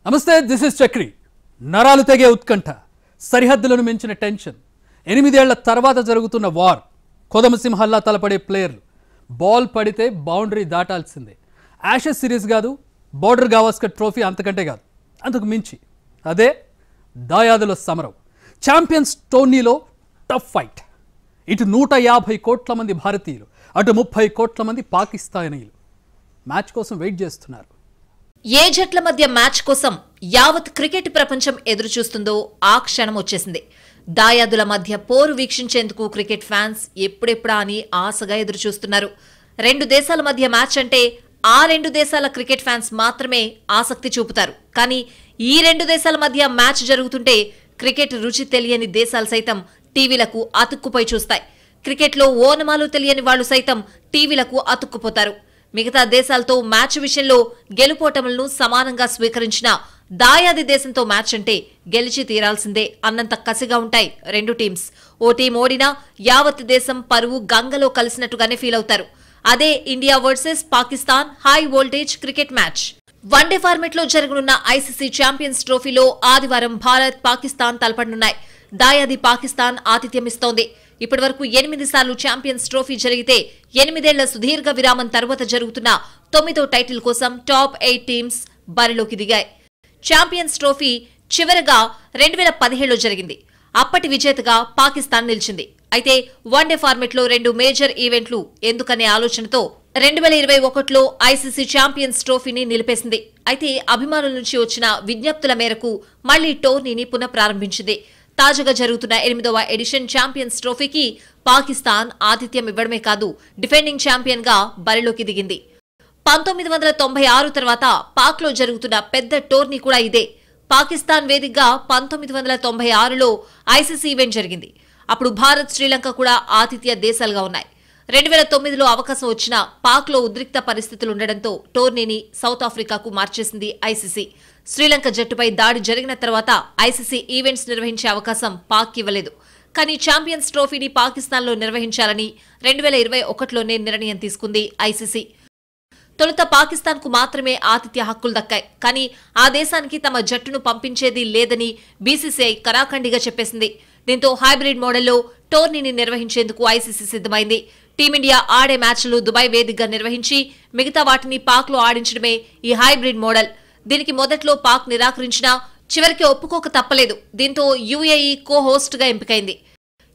నమస్తే, this is Chakri. నరాలు తెగే ఉత్కంఠ, సరిహద్దులను మించిన టెన్షన్, 8 ఏళ్ల తర్వాత జరుగుతున్న వార్, కొదమసింహల్లా తలపడే ప్లేయర్లు, బాల్ పడితే బౌండరీ దాటాల్సిందే. యాషెస్ సిరీస్ కాదు, బోర్డర్ గవాస్కర్ ట్రోఫీ అంతకంటే కాదు, అంతకు మించి అదే దాయాదుల సమరం. ఛాంపియన్స్ టోర్నీలో టఫ్ ఫైట్. ఇటు 150 కోట్ల మంది భారతీయులు, అటు 30 కోట్ల మంది పాకిస్తానీయులు మ్యాచ్ కోసం వెయిట్ చేస్తున్నారు. ఏ జట్ల మధ్య మ్యాచ్ కోసం యావత్ క్రికెట్ ప్రపంచం ఎదురు చూస్తుందో ఆ క్షణం వచ్చేసింది. దాయాదుల మధ్య పోరు వీక్షించేందుకు క్రికెట్ ఫ్యాన్స్ ఎప్పుడెప్పుడా అని ఆశగా ఎదురు చూస్తున్నారు. 2 దేశాల మధ్య మ్యాచ్ అంటే ఆ 2 దేశాల క్రికెట్ ఫ్యాన్స్ మాత్రమే ఆసక్తి చూపుతారు. కానీ ఈ 2 దేశాల మధ్య మ్యాచ్ జరుగుతుంటే క్రికెట్ రుచి తెలియని దేశాలు సైతం టీవీలకు అతుక్కుపోయి చూస్తాయి. క్రికెట్లో ఓనమాలు తెలియని వాళ్లు సైతం టీవీలకు అతుక్కుపోతారు. మిగతా దేశాలతో మ్యాచ్ విషయంలో గెలుపోటములను సమానంగా స్వీకరించిన దాయాది దేశంతో మ్యాచ్ అంటే గెలిచి తీరాల్సిందే అన్నంత కసిగా ఉంటాయి 2 టీమ్స్. ఓ టీం ఓడినా యావత్ దేశం పరువు గంగలో కలిసినట్టుగానే ఫీల్ అవుతారు. అదే India versus Pakistan high voltage cricket match. One day format లో జరగనున్న ఐసీసీ ఛాంపియన్స్ ట్రోఫీలో ఆదివారం భారత్, పాకిస్తాన్ తలపడనున్నాయి. దాయాది పాకిస్తాన్ ఆతిథ్యమిస్తోంది. ఇప్పటివరకు 8 సార్లు ఛాంపియన్స్ ట్రోఫీ జరిగితే 8 ఏళ్ల సుదీర్ఘ విరామం తర్వాత జరుగుతున్న 9వ టైటిల్ కోసం టాప్ 8 టీమ్స్ బరిలోకి దిగాయి. ఛాంపియన్స్ ట్రోఫీ చివరగా 2017లో జరిగింది. అప్పటి విజేతగా పాకిస్తాన్ నిలిచింది. అయితే వన్డే ఫార్మెట్ లో 2 మేజర్ ఈవెంట్లు ఎందుకనే ఆలోచనతో 2021లో ఐసీసీ ఛాంపియన్స్ ట్రోఫీని నిలిపేసింది. అయితే అభిమానుల నుంచి వచ్చిన విజ్ఞప్తుల మేరకు మళ్లీ టోర్నీని పునఃప్రారంభించింది. తాజాగా జరుగుతున్న 8వ ఎడిషన్ ఛాంపియన్స్ ట్రోఫీకి పాకిస్తాన్ ఆతిథ్యం ఇవ్వడమే కాదు, డిఫెండింగ్ ఛాంపియన్ గా బరిలోకి దిగింది. 1996 తర్వాత పాక్ లో జరుగుతున్న పెద్ద టోర్నీ కూడా ఇదే. పాకిస్తాన్ వేదికగా 1996లో ఐసీసీ ఈవెంట్ జరిగింది. అప్పుడు భారత్, శ్రీలంక కూడా ఆతిథ్య దేశాలుగా ఉన్నాయి. 2009లో అవకాశం వచ్చినా పాక్ లో ఉద్రిక్త పరిస్థితులుండడంతో టోర్నీని సౌత్ ఆఫ్రికాకు మార్చేసింది ఐసీసీ. శ్రీలంక జట్టుపై దాడి జరిగిన తర్వాత ఐసీసీ ఈవెంట్స్ నిర్వహించే అవకాశం పాక్ ఇవ్వలేదు. కానీ ఛాంపియన్స్ ట్రోఫీని పాకిస్తాన్లో నిర్వహించాలని 2021లోనే నిర్ణయం తీసుకుంది ఐసీసీ. తొలుత పాకిస్తాన్ కు మాత్రమే ఆతిథ్య హక్కులు దక్కాయి. కానీ ఆ దేశానికి తమ జట్టును పంపించేది లేదని బీసీసీఐ కరాఖండిగా చెప్పేసింది. దీంతో హైబ్రిడ్ మోడల్లో టోర్నీని నిర్వహించేందుకు ఐసీసీ సిద్ధమైంది. టీమిండియా ఆడే మ్యాచ్లు దుబాయ్ వేదికగా నిర్వహించి మిగతా వాటిని పాక్ లో ఆడించడమే ఈ హైబ్రిడ్ మోడల్. దీనికి మొదట్లో పాక్ నిరాకరించినా చివరికి ఒప్పుకోక తప్పలేదు. దీంతో యూఏఈ కో హోస్ట్ గా ఎంపికైంది.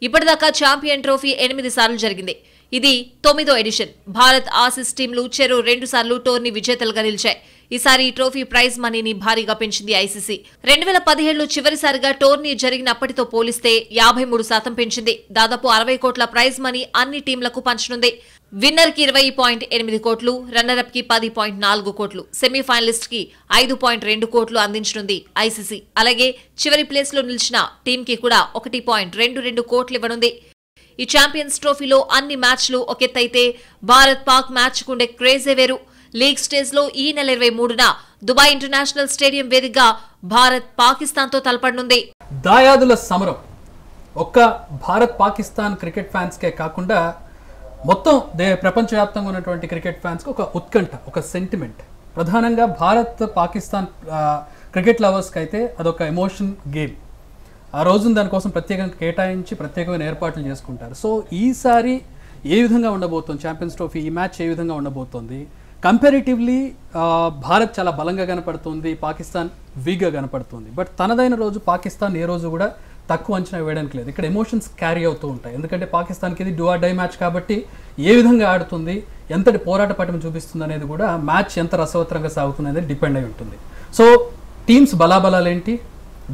ఇప్పటిదాకా ఛాంపియన్ ట్రోఫీ 8 సార్లు జరిగింది. ఇది 9వ ఎడిషన్. భారత్, ఆసీస్ టీంలు చెరో 2 సార్లు టోర్నీ విజేతలుగా నిలిచాయి. ఈసారి ఈ ట్రోఫీ ప్రైజ్ మనీని భారీగా పెంచింది ఐసీసీ. 2017లో చివరిసారిగా టోర్నీ జరిగినప్పటితో పోలిస్తే 53% పెంచింది. దాదాపు 60 కోట్ల ప్రైజ్ మనీ అన్ని టీంలకు పంచనుంది. విన్నర్ కి 20.8 కోట్లు, రన్నరప్ కి 10.4 కోట్లు, సెమీఫైనలిస్ట్ కి 5.2 కోట్లు అందించనుంది ఐసీసీ. అలాగే చివరి ప్లేస్ లో నిలిచిన టీం కి కూడా 1.22 కోట్లు ఇవ్వనుంది. ఈ ఛాంపియన్స్ ట్రోఫీలో అన్ని మ్యాచ్లు ఒకెత్తైతే భారత్ పాక్ మ్యాచ్ కుండే క్రేజే వేరు. లీగ్ స్టేజ్ లో ఈ నెల 23న దుబాయ్ ఇంటర్నేషనల్ స్టేడియం వేదికగా భారత్ పాకిస్తాన్ తో తలపడనుంది. దాయాదుల సమరం ఒక్క భారత్ పాకిస్తాన్ క్రికెట్ ఫ్యాన్స్ కే కాకుండా మొత్తం ప్రపంచవ్యాప్తంగా ఉన్నటువంటి క్రికెట్ ఫ్యాన్స్ కి ఒక ఉత్కంఠ, ఒక సెంటిమెంట్. ప్రధానంగా భారత్ పాకిస్తాన్ క్రికెట్ లవర్స్ కి అయితే అదొక ఎమోషన్ గేమ్. ఆ రోజున దానికోసం ప్రత్యేకంగా కేటాయించి ప్రత్యేకమైన ఏర్పాట్లు చేసుకుంటారు. సో ఈసారి ఏ విధంగా ఉండబోతోంది ఛాంపియన్స్ ట్రోఫీ, ఈ మ్యాచ్ ఏ విధంగా ఉండబోతోంది? కంపారిటివ్లీ భారత్ చాలా బలంగా కనపడుతుంది, పాకిస్తాన్ వీక్గా కనపడుతుంది. బట్ తనదైన రోజు పాకిస్తాన్ ఏ రోజు కూడా తక్కువ అంచనా వేయడానికి లేదు. ఇక్కడ ఎమోషన్స్ క్యారీ అవుతూ ఉంటాయి. ఎందుకంటే పాకిస్తాన్కి ఇది డూ ఆర్ డై మ్యాచ్ కాబట్టి ఏ విధంగా ఆడుతుంది, ఎంతటి పోరాట పటిమ చూపిస్తుంది అనేది కూడా మ్యాచ్ ఎంత రసవత్తరంగా సాగుతుంది అనేది డిపెండ్ అయి ఉంటుంది. సో టీమ్స్ బలాబలాలు ఏంటి,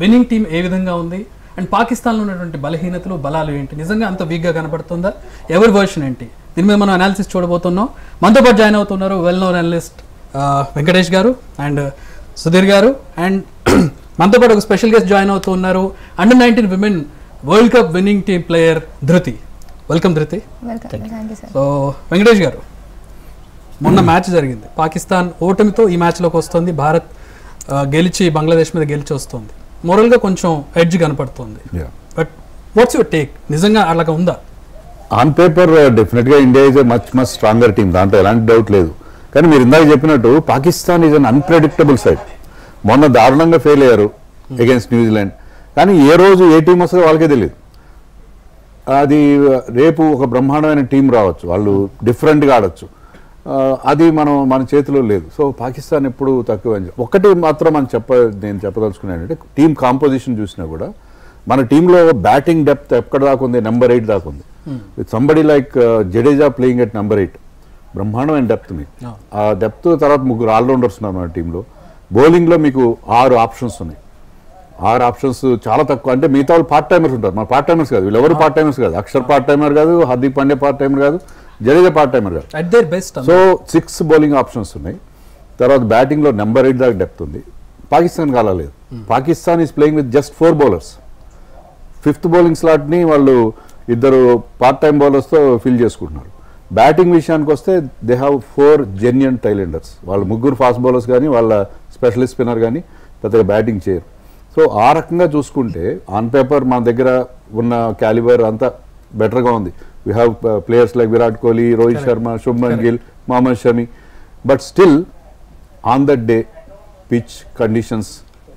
విన్నింగ్ టీం ఏ విధంగా ఉంది, అండ్ పాకిస్తాన్లో ఉన్నటువంటి బలహీనతలు, బలాలు ఏంటి, నిజంగా అంత వీక్గా కనపడుతుందా, ఎవరి వర్షన్ ఏంటి, దీని మీద మనం అనాలిసిస్ చూడబోతున్నాం. మనతో పాటు జాయిన్ అవుతున్నారు వెల్ నోన్ అనలిస్ట్ వెంకటేష్ గారు అండ్ సుధీర్ గారు. అండ్ మనతో పాటు ఒక స్పెషల్ గెస్ట్ జాయిన్ అవుతూ ఉన్నారు, under-19 women world cup winning team player ధృతి. వెల్కమ్ ధృతి. సో వెంకటేష్ గారు, మొన్న మ్యాచ్ జరిగింది, పాకిస్తాన్ ఓటమితో ఈ మ్యాచ్లోకి వస్తుంది, భారత్ గెలిచి బంగ్లాదేశ్ మీద గెలిచి వస్తుంది. మోరల్గా కొంచెం ఎడ్జ్ కనపడుతుంది. But what's your take? నిజంగా అలాగా ఉందా? ఆన్ పేపర్ డెఫినెట్గా India is a much stronger team, దాంట్లో ఎలాంటి డౌట్ లేదు. కానీ మీరు ఇందాక చెప్పినట్టు Pakistan is an unpredictable side. మొన్న దారుణంగా ఫెయిల్ అయ్యారు అగేన్స్ట్ న్యూజిలాండ్. కానీ ఏ రోజు ఏ టీం వస్తుందో వాళ్ళకే తెలియదు. అది రేపు ఒక బ్రహ్మాండమైన టీం రావచ్చు, వాళ్ళు డిఫరెంట్గా ఆడొచ్చు. అది మన చేతిలో లేదు. సో పాకిస్తాన్ ఎప్పుడు తక్కువ. ఒక్కటి మాత్రం నేను చెప్పదలుచుకున్నానంటే టీం కాంపోజిషన్ చూసినా కూడా మన టీంలో బ్యాటింగ్ డెప్త్ ఎక్కడ దాకా ఉంది, నెంబర్ 8 దాకా ఉంది. With somebody like Jadeja playing at number 8, బ్రహ్మాండమైన డెప్త్ మీకు. ఆ డెప్త్ తర్వాత 3 ఆల్రౌండర్స్ ఉన్నారు మన టీంలో. బౌలింగ్లో మీకు 6 ఆప్షన్స్ ఉన్నాయి. 6 ఆప్షన్స్ చాలా తక్కువ. అంటే మిగతా వాళ్ళు పార్ట్ టైమర్స్ ఉంటారు, మన పార్ట్ టైమర్స్ కాదు, వీళ్ళెవరు పార్ట్ టైమర్స్ కాదు. అక్షర్ పార్ట్ టైమర్ కాదు, హార్దిక్ పాండ్యా పార్ట్ టైమర్ కాదు, జడేజా పార్ట్ టైమర్ కాదు. సో 6 బౌలింగ్ ఆప్షన్స్ ఉన్నాయి. తర్వాత బ్యాటింగ్లో నెంబర్ 8 దాకా డెప్త్ ఉంది. పాకిస్తాన్ కాలేదు. Pakistan is playing with just 4 bowlers. 5th bowling స్లాట్ని వాళ్ళు 2 పార్ట్ టైం బౌలర్స్తో ఫిల్ చేసుకుంటున్నారు. బ్యాటింగ్ విషయానికి వస్తే దే హ్యావ్ 4 జెన్యూన్ టైలెండర్స్. వాళ్ళు 3 ఫాస్ట్ బౌలర్స్ కానీ వాళ్ళ స్పెషలిస్ట్ స్పిన్నర్ కానీ పెద్దగా బ్యాటింగ్ చేయరు. సో ఆ రకంగా చూసుకుంటే ఆన్ పేపర్ మన దగ్గర ఉన్న క్యాలిబర్ అంతా బెటర్గా ఉంది. We have players like Virat Kohli, Rohit Sharma, Shubman Gill, Mohammed Shami. But still on that day pitch conditions,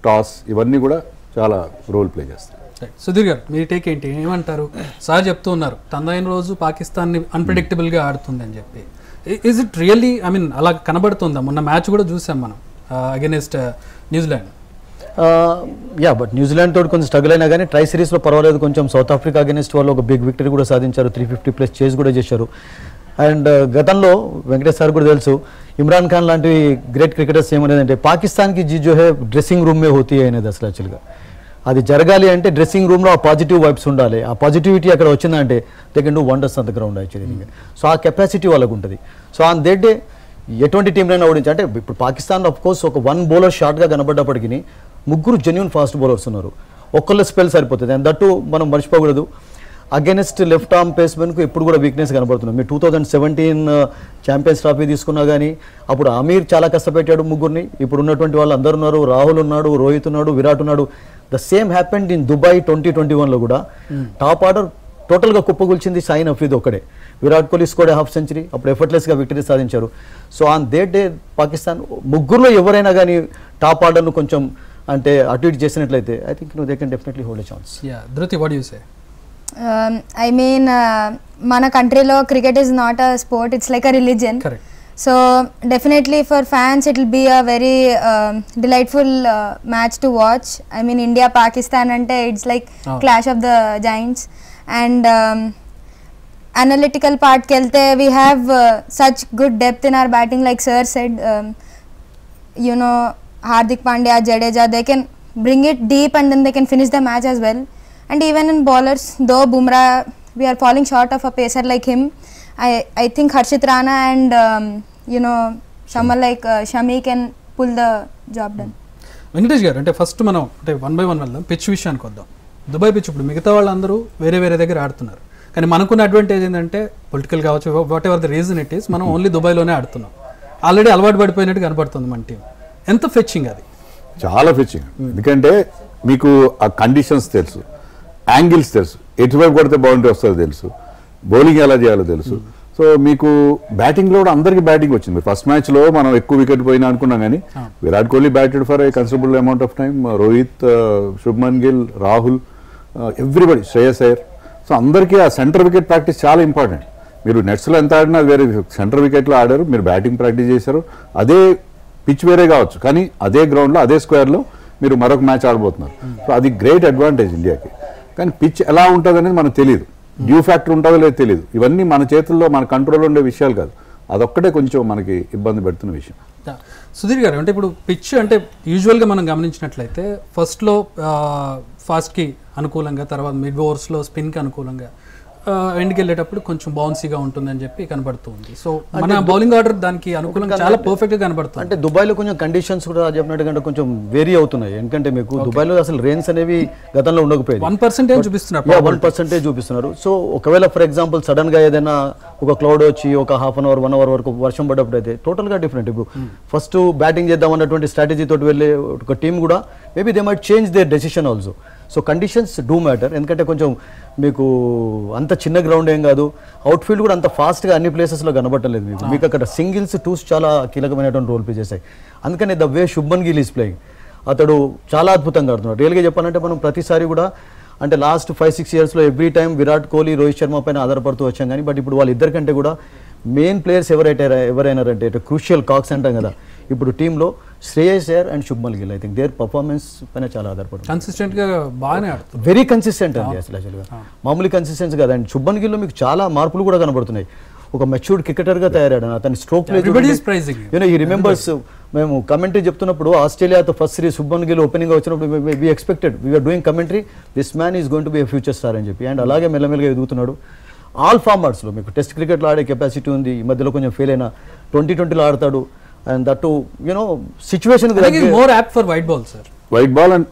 toss ఇవన్నీ కూడా చాలా రోల్ ప్లే చేస్తాయి. సుధీర్ గారు మీ టేక్ ఏంటి, ఏమంటారు? సార్ చెప్తూ ఉన్నారు తనదైన రోజు పాకిస్తాన్ని అన్ప్రెడిక్టబుల్గా ఆడుతుంది అని చెప్పి. Is it really, I mean అలా కనబడుతుందా? మొన్న మ్యాచ్ కూడా చూసాం మనం అగెన్స్ట్ న్యూజిలాండ్. బట్ న్యూజిలాండ్ తోటి కొంచెం స్ట్రగుల్ అయినా కానీ ట్రై సిరీస్లో పర్వాలేదు. కొంచెం సౌత్ ఆఫ్రికా అగెన్స్ట్ వాళ్ళు ఒక బిగ్ విక్టరీ కూడా సాధించారు, 350+ చేజ్ కూడా చేశారు. అండ్ గతంలో వెంకటేష్ సార్ కూడా తెలుసు, ఇమ్రాన్ ఖాన్ లాంటి గ్రేట్ క్రికెటర్స్ ఏమనేది అంటే పాకిస్తాన్కి జో హే డ్రెస్సింగ్ రూమ్ మే హోతీ అనేది. అసలు యాక్చువల్గా అది జరగాలి అంటే డ్రెస్సింగ్ రూమ్లో ఆ పాజిటివ్ వైబ్స్ ఉండాలి. ఆ పాజిటివిటీ అక్కడ వచ్చిందంటే they can do wonders on the ground actually. So ఆ కెపాసిటీ వాళ్ళకు ఉంటుంది. సో ఆన్ దట్ డే ఎటువంటి టీంనైనా ఓడించి, అంటే ఇప్పుడు పాకిస్తాన్ ఆఫ్ కోర్స్ ఒక 1 బౌలర్ షార్ట్గా కనబడ్డప్పటికీ 3 జెన్యూన్ ఫాస్ట్ బౌలర్స్ ఉన్నారు. ఒక్కళ్ళ స్పెల్ సరిపోతుంది. అండ్ దట్టు మనం మర్చిపోకూడదు, అగెన్స్ట్ లెఫ్ట్ ఆర్మ్ పేస్మెన్కు ఎప్పుడు కూడా వీక్నెస్ కనబడుతున్నాం. మీరు 2017 ఛాంపియన్స్ ట్రోఫీ తీసుకున్నా కానీ అప్పుడు అమీర్ చాలా కష్టపెట్టాడు 3 ఇప్పుడు ఉన్నటువంటి వాళ్ళు అందరు ఉన్నారు. రాహుల్ ఉన్నాడు, రోహిత్ ఉన్నాడు, విరాట్ ఉన్నాడు. The same happened in Dubai 2021లో కూడా టాప్ ఆర్డర్ టోటల్గా కుప్పగొల్చింది షాహిన్ అఫ్రీది ఒక్కడే. Virat Kohli scored half century, అప్పుడు ఎఫర్ట్లెస్గా విక్టరీ సాధించారు. So on the day Pakistan 3లో ఎవరైనా కానీ టాప్ ఆర్డర్ను కొంచెం అంటే అటు ఇటు చేసినట్లయితే I think they can definitely hold a chance. Dhriti, what you say? I mean, మన కంట్రీలో cricket is not a sport, it's like a religion. So definitely for fans it will be a very delightful match to watch. I mean India Pakistan ante it's like clash of the giants. And analytical part kelte we have such good depth in our batting, like sir said, you know, Hardik Pandya, Jadeja, they can bring it deep and then they can finish the match as well. And even in bowlers, though Bumrah we are falling short of a pacer like him, I think Harshit Rana and you know someone like Shami can pull the job done. Venkatesh గారు, అంటే first మనం అంటే 1 by 1 వెళ్దాం. Pitch విషయానికి వద్దాం. Dubai pitch ఇప్పుడు మిగతా వాళ్ళందరూ వేరే వేరే దగ్గర ఆడుతున్నారు, కానీ మనకున్న అడ్వాంటేజ్ ఏంటంటే పొలిటికల్ కావచ్చు, what ever the reason it is, మనం ఓన్లీ దుబాయ్లోనే ఆడుతున్నాం. ఆల్రెడీ అలవాటు పడిపోయినట్టు కనపడుతుంది మన టీం. ఎంత ఫెచ్చింగ్ అది? చాలా ఫెచ్చింగ్. ఎందుకంటే మీకు ఆ కండిషన్స్ తెలుసు, యాంగిల్స్ తెలుసు, ఎటువైపు కొడితే బౌండరీ వస్తుందో తెలుసు, బౌలింగ్ ఎలా చేయాలో తెలుసు. సో మీకు బ్యాటింగ్లో కూడా అందరికీ బ్యాటింగ్ వచ్చింది. ఫస్ట్ మ్యాచ్లో మనం ఎక్కువ వికెట్ పోయినా అనుకున్నాం, కానీ Virat Kohli batted for a considerable amount of time, Rohit, Shubman Gill, Rahul, everybody, Shreyas Iyer. So అందరికీ ఆ సెంటర్ వికెట్ ప్రాక్టీస్ చాలా ఇంపార్టెంట్. మీరు నెట్స్లో ఎంత ఆడినా వేరే, సెంటర్ వికెట్లో ఆడారు, మీరు బ్యాటింగ్ ప్రాక్టీస్ చేశారు. అదే పిచ్ వేరే కావచ్చు, కానీ అదే గ్రౌండ్లో అదే స్క్వేర్లో మీరు మరొక మ్యాచ్ ఆడబోతున్నారు. సో అది గ్రేట్ అడ్వాంటేజ్ ఇండియాకి. కానీ పిచ్ ఎలా ఉంటుంది అనేది మనకు తెలియదు, డ్యూ ఫ్యాక్టర్ ఉంటుందో లేదో తెలియదు. ఇవన్నీ మన చేతుల్లో, మన కంట్రోల్లో ఉండే విషయాలు కాదు. అదొక్కటే కొంచెం మనకి ఇబ్బంది పెడుతున్న విషయం. సుధీర్ గారు, అంటే ఇప్పుడు పిచ్ అంటే యూజువల్గా మనం గమనించినట్లయితే ఫస్ట్లో ఫాస్ట్కి అనుకూలంగా, తర్వాత మిడ్ ఓవర్స్లో స్పిన్కి అనుకూలంగా, ఎండ్కి వెళ్ళేటప్పుడు కొంచెం బౌన్సీగా ఉంటుందని చెప్పి కనబడుతుంది. సో మన బౌలింగ్ ఆర్డర్ దానికి అనుకూలంగా చాలా పర్ఫెక్ట్గా కనబడుతుంది. అంటే దుబాయ్లో కొంచెం కండిషన్స్ కూడా చెప్పినట్టుగా కొంచెం వేరీ అవుతున్నాయి. ఎందుకంటే మీకు దుబాయ్లో అసలు రెయిన్స్ అనేవి గతంలో ఉండకపోయేది. 1% చూపిస్తున్నారు, 1% చూపిస్తున్నారు. సో ఒకవేళ ఫర్ ఎగ్జాంపుల్ సడన్గా ఏదైనా ఒక క్లౌడ్ వచ్చి ఒక హాఫ్ అన్ అవర్ 1 అవర్ వరకు వర్షం పడ్డప్పుడు అయితే టోటల్గా డిఫరెంట్. ఇప్పుడు ఫస్ట్ బ్యాటింగ్ చేద్దాం అన్నటువంటి స్ట్రాటజీ తోటి వెళ్ళే ఒక టీం కూడా maybe they might change their decision also. So conditions do matter. ఎందుకంటే కొంచెం మీకు అంత చిన్న గ్రౌండ్ ఏం కాదు, అవుట్ఫీల్డ్ కూడా అంత ఫాస్ట్గా అన్ని ప్లేసెస్లో కనబట్టలేదు మీకు. అక్కడ సింగిల్స్, టూస్ చాలా కీలకమైనటువంటి రోల్ ప్లే చేశాయి. అందుకని the way Shubman Gill is playing, అతడు చాలా అద్భుతంగా ఆడుతున్నాడు. రియల్గా చెప్పాలంటే మనం ప్రతిసారి కూడా అంటే లాస్ట్ 5-6 ఇయర్స్లో ఎవ్రీ టైం విరాట్ కోహ్లీ, రోహిత్ శర్మ పైన ఆధారపడుతూ వచ్చాం కానీ బట్ ఇప్పుడు వాళ్ళిద్దరికంటే కూడా మెయిన్ ప్లేయర్స్ ఎవరైనారంటే క్రూషియల్ కాక్స్ అంటాం కదా, ఇప్పుడు టీంలో Shreyas Iyer and Shubman Gill. I think there performance పైన చాలా ఆధారపడుతుంది. కన్సిస్టెంట్ గా బాగానే ఆడుతుంది, వెరీ కన్సిస్టెంట్ అండి అసలు యాక్చువల్గా మామూలు కన్సిస్టెన్స్ కాదు. అండ్ శుభ్మన్ గిల్లో మీకు చాలా మార్పులు కూడా కనబడుతున్నాయి. ఒక మెచ్యూర్డ్ క్రికెటర్గా తయారాడు. అతని స్ట్రోక్ ప్లే ఈ రిమెంబర్స్ మేము కమెంటరీ చెప్తున్నప్పుడు ఆస్ట్రేలియాతో first series Shubman Gill opening వచ్చినప్పుడు we expected we're doing commentary this man is going to be a future star అని చెప్పి. అండ్ అలాగే మెల్లమెల్లగా ఎదుగుతున్నాడు. ఆల్ ఫార్మాట్స్లో మీకు టెస్ట్ క్రికెట్లో ఆడే కెపాసిటీ ఉంది. ఈ మధ్యలో కొంచెం ఫెయిల్ అయినా 2020లో ఆడతాడు. And that you know situation more apt for white ball sir. White ball and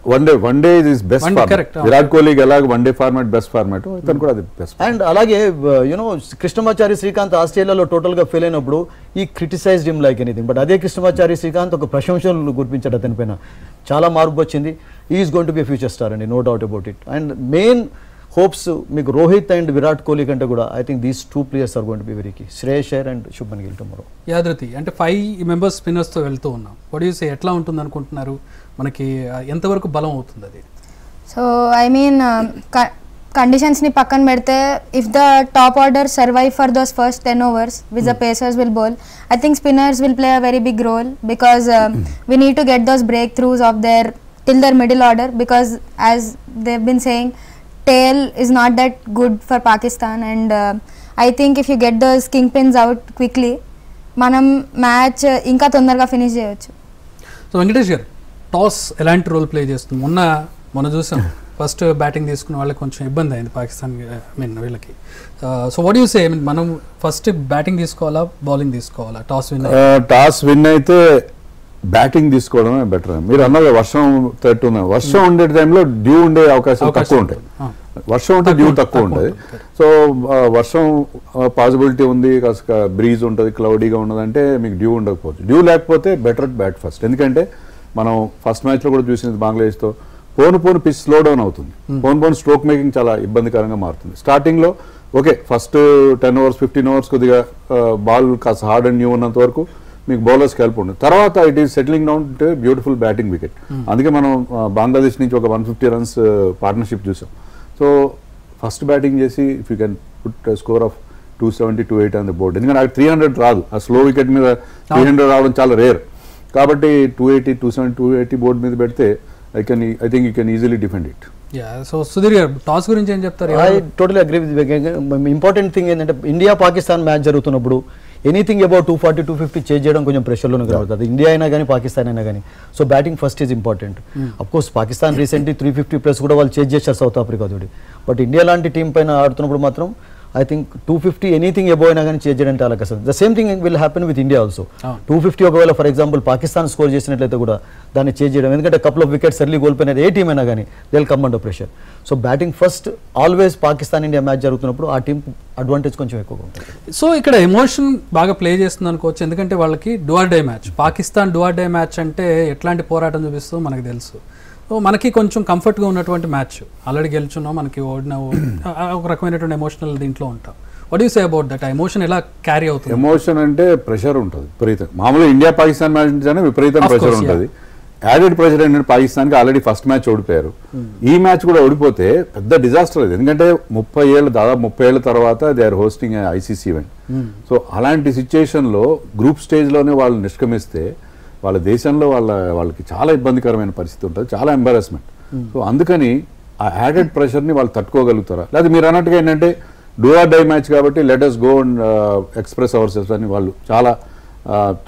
one day is best format. Virat కోహ్లీకి ఎలాగ one day format best format, ఇతను కూడా అది బెస్ట్. అండ్ అలాగే యూనో కృష్ణమాచారి శ్రీకాంత్ ఆస్ట్రేలియాలో టోటల్గా ఫెయిల్ అయినప్పుడు he criticized him like anything. But అదే కృష్ణమాచారి శ్రీకాంత్ ఒక ప్రశంసలు గుర్తించాడు అతని పైన. చాలా మార్పు వచ్చింది. Is going to be future star అండి, no doubt about it. And main hopes మీకు రోహిత్ అండ్ విరాట్ కోహ్లీ కంటే కూడా I think these 2 players are going to be very key. Shreyas Iyer and Shubman Gill tomorrow. యాదృతి అంటే 5 మెంబర్స్ స్పిన్నర్స్తో వెళ్తూ ఉన్నాం. వాట్ యు సే, ఎట్లా ఉంటుంది అనుకుంటున్నారు? మనకి ఎంతవరకు బలం అవుతుంది అది? సో ఐ మీన్ కండిషన్స్ని పక్కన పెడితే if the top order survive for those first 10 overs which the pacers will bowl, I think spinners will play a very big role because we need to get those breakthroughs off there till their middle order because as they've been saying tail is not that good for Pakistan and I think if you get those kingpins out quickly మనం match ఇంకా తొందరగా finish చేయొచ్చు. So Venkatesh గారు, toss ఎలాంటి role play చేస్తుంది? మొన్న చూసాం first batting తీసుకున్న వాళ్ళకి కొంచెం ఇబ్బంది అయింది పాకిస్తాన్ వీళ్ళకి. సో వాట్ యు సే, మనం ఫస్ట్ బ్యాటింగ్ తీసుకోవాలా బౌలింగ్ తీసుకోవాలా? టాస్ విన్ అయితే బ్యాటింగ్ తీసుకోవడమే బెటర్. మీరు అన్నారు వర్షం వర్షం ఉండే టైంలో డ్యూ ఉండే అవకాశాలు తక్కువ ఉంటాయి. వర్షం ఉంటే డ్యూ తక్కువ ఉంటుంది. సో వర్షం పాసిబిలిటీ ఉంది, కాస్త బ్రీజ్ ఉంటుంది, క్లౌడీగా ఉన్నదంటే మీకు డ్యూ ఉండకపోవచ్చు. డ్యూ లేకపోతే బెటర్ బ్యాట్ ఫస్ట్. ఎందుకంటే మనం ఫస్ట్ మ్యాచ్లో కూడా చూసినది బంగ్లాదేశ్తో పోను పిచ్ స్లో డౌన్ అవుతుంది. పోను స్ట్రోక్ మేకింగ్ చాలా ఇబ్బందికరంగా మారుతుంది. స్టార్టింగ్లో ఓకే ఫస్ట్ 10 overs 15 overs కొద్దిగా బాల్ కాస్త హార్డ్ అండ్ న్యూ ఉన్నంత వరకు మీకు బౌలర్స్కి హెల్ప్ ఉంటుంది. తర్వాత it is settling down to beautiful batting wicket. అందుకే మనం బంగ్లాదేశ్ నుంచి ఒక 150 runs పార్ట్నర్షిప్ చూసాం. సో ఫస్ట్ బ్యాటింగ్ చేసి if you can put score of 270, 280 on the board. ఎందుకంటే నాకు 300 రాదు, ఆ స్లో వికెట్ మీద 300 రావడం చాలా రేర్. కాబట్టి 280, 270, 280 బోర్డు మీద పెడితే I think you can easily defend it. So Sudheer గారు, టాస్ గురించి ఏం చెప్తారు? I totally agree with. Important thing ఏంటంటే ఇండియా పాకిస్తాన్ మ్యాచ్ జరుగుతున్నప్పుడు ఎనీథింగ్ అబౌట్ 240, 250 చేజ్ చేయడం కొంచెం ప్రెషర్లోనే కనబడుతుంది. ఇండియా అయినా కానీ పాకిస్తాన్ అయినా కానీ. So batting first is important. Of course Pakistan recently 350+ కూడా వాళ్ళు చేజ్ చేశారు సౌత్ ఆఫ్రికా తోటి. బట్ ఇండియా లాంటి టీం పైన ఆడుతున్నప్పుడు మాత్రం ఐ థింక్ 250 ఎనీథింగ్ అబౌవ్ అయినా కానీ చేజ్ చేయడం చాలా కష్టం. The same thing will happen with India also. 250 ఒకవేళ ఫర్ ఎగ్జాంపుల్ పాకిస్తాన్ స్కోర్ చేసినట్లయితే కూడా దాన్ని చేజ్ చేయడం, ఎందుకంటే కపుల్ ఆఫ్ వికెట్స్ ఎర్లీ కోల్పోయినది ఏ టీం అయినా కానీ they will come under pressure. So batting first always Pakistan India match జరుగుతున్నప్పుడు ఆ టీం అడ్వాంటేజ్ కొంచెం ఎక్కువగా ఉంటుంది. సో ఇక్కడ ఎమోషన్ బాగా ప్లే చేస్తుంది అనుకోవచ్చు. ఎందుకంటే వాళ్ళకి డూఆర్ day match, Pakistan డూఆర్ day match అంటే ఎట్లాంటి పోరాటం చూపిస్తూ మనకు తెలుసు. సో మనకి కొంచెం కంఫర్ట్గా ఉన్నటువంటి మ్యాచ్, ఆల్రెడీ గెలుచున్నాం, మనకి ఓడిన ఒక రకమైనటువంటి ఎమోషనల్ దీంట్లో ఉంటాం. What you say about that? Emotion ఎలా క్యారీ అవుతుంది? ఎమోషన్ అంటే ప్రెషర్ ఉంటుంది విపరీతం. మామూలుగా ఇండియా పాకిస్తాన్ మ్యాచ్ అంటే విపరీతం ప్రెషర్ ఉంటుంది. యాడెడ్ ప్రెషర్ ఏంటంటే పాకిస్తాన్కి ఆల్రెడీ ఫస్ట్ మ్యాచ్ ఓడిపోయారు. ఈ మ్యాచ్ కూడా ఓడిపోతే పెద్ద డిజాస్టర్ అది. ఎందుకంటే దాదాపు 30 ఏళ్ళ తర్వాత they are hosting ICC event. So అలాంటి సిచ్యుయేషన్లో గ్రూప్ స్టేజ్లోనే వాళ్ళు నిష్క్రమిస్తే వాళ్ళ దేశంలో వాళ్ళకి చాలా ఇబ్బందికరమైన పరిస్థితి ఉంటుంది, చాలా ఎంబారస్మెంట్. సో అందుకని ఆ యాడెడ్ ప్రెషర్ని వాళ్ళు తట్టుకోగలుగుతారా? లేదా మీరు అన్నట్టుగా ఏంటంటే డూ ఆర్ డై మ్యాచ్ కాబట్టి let us go and express our self అని వాళ్ళు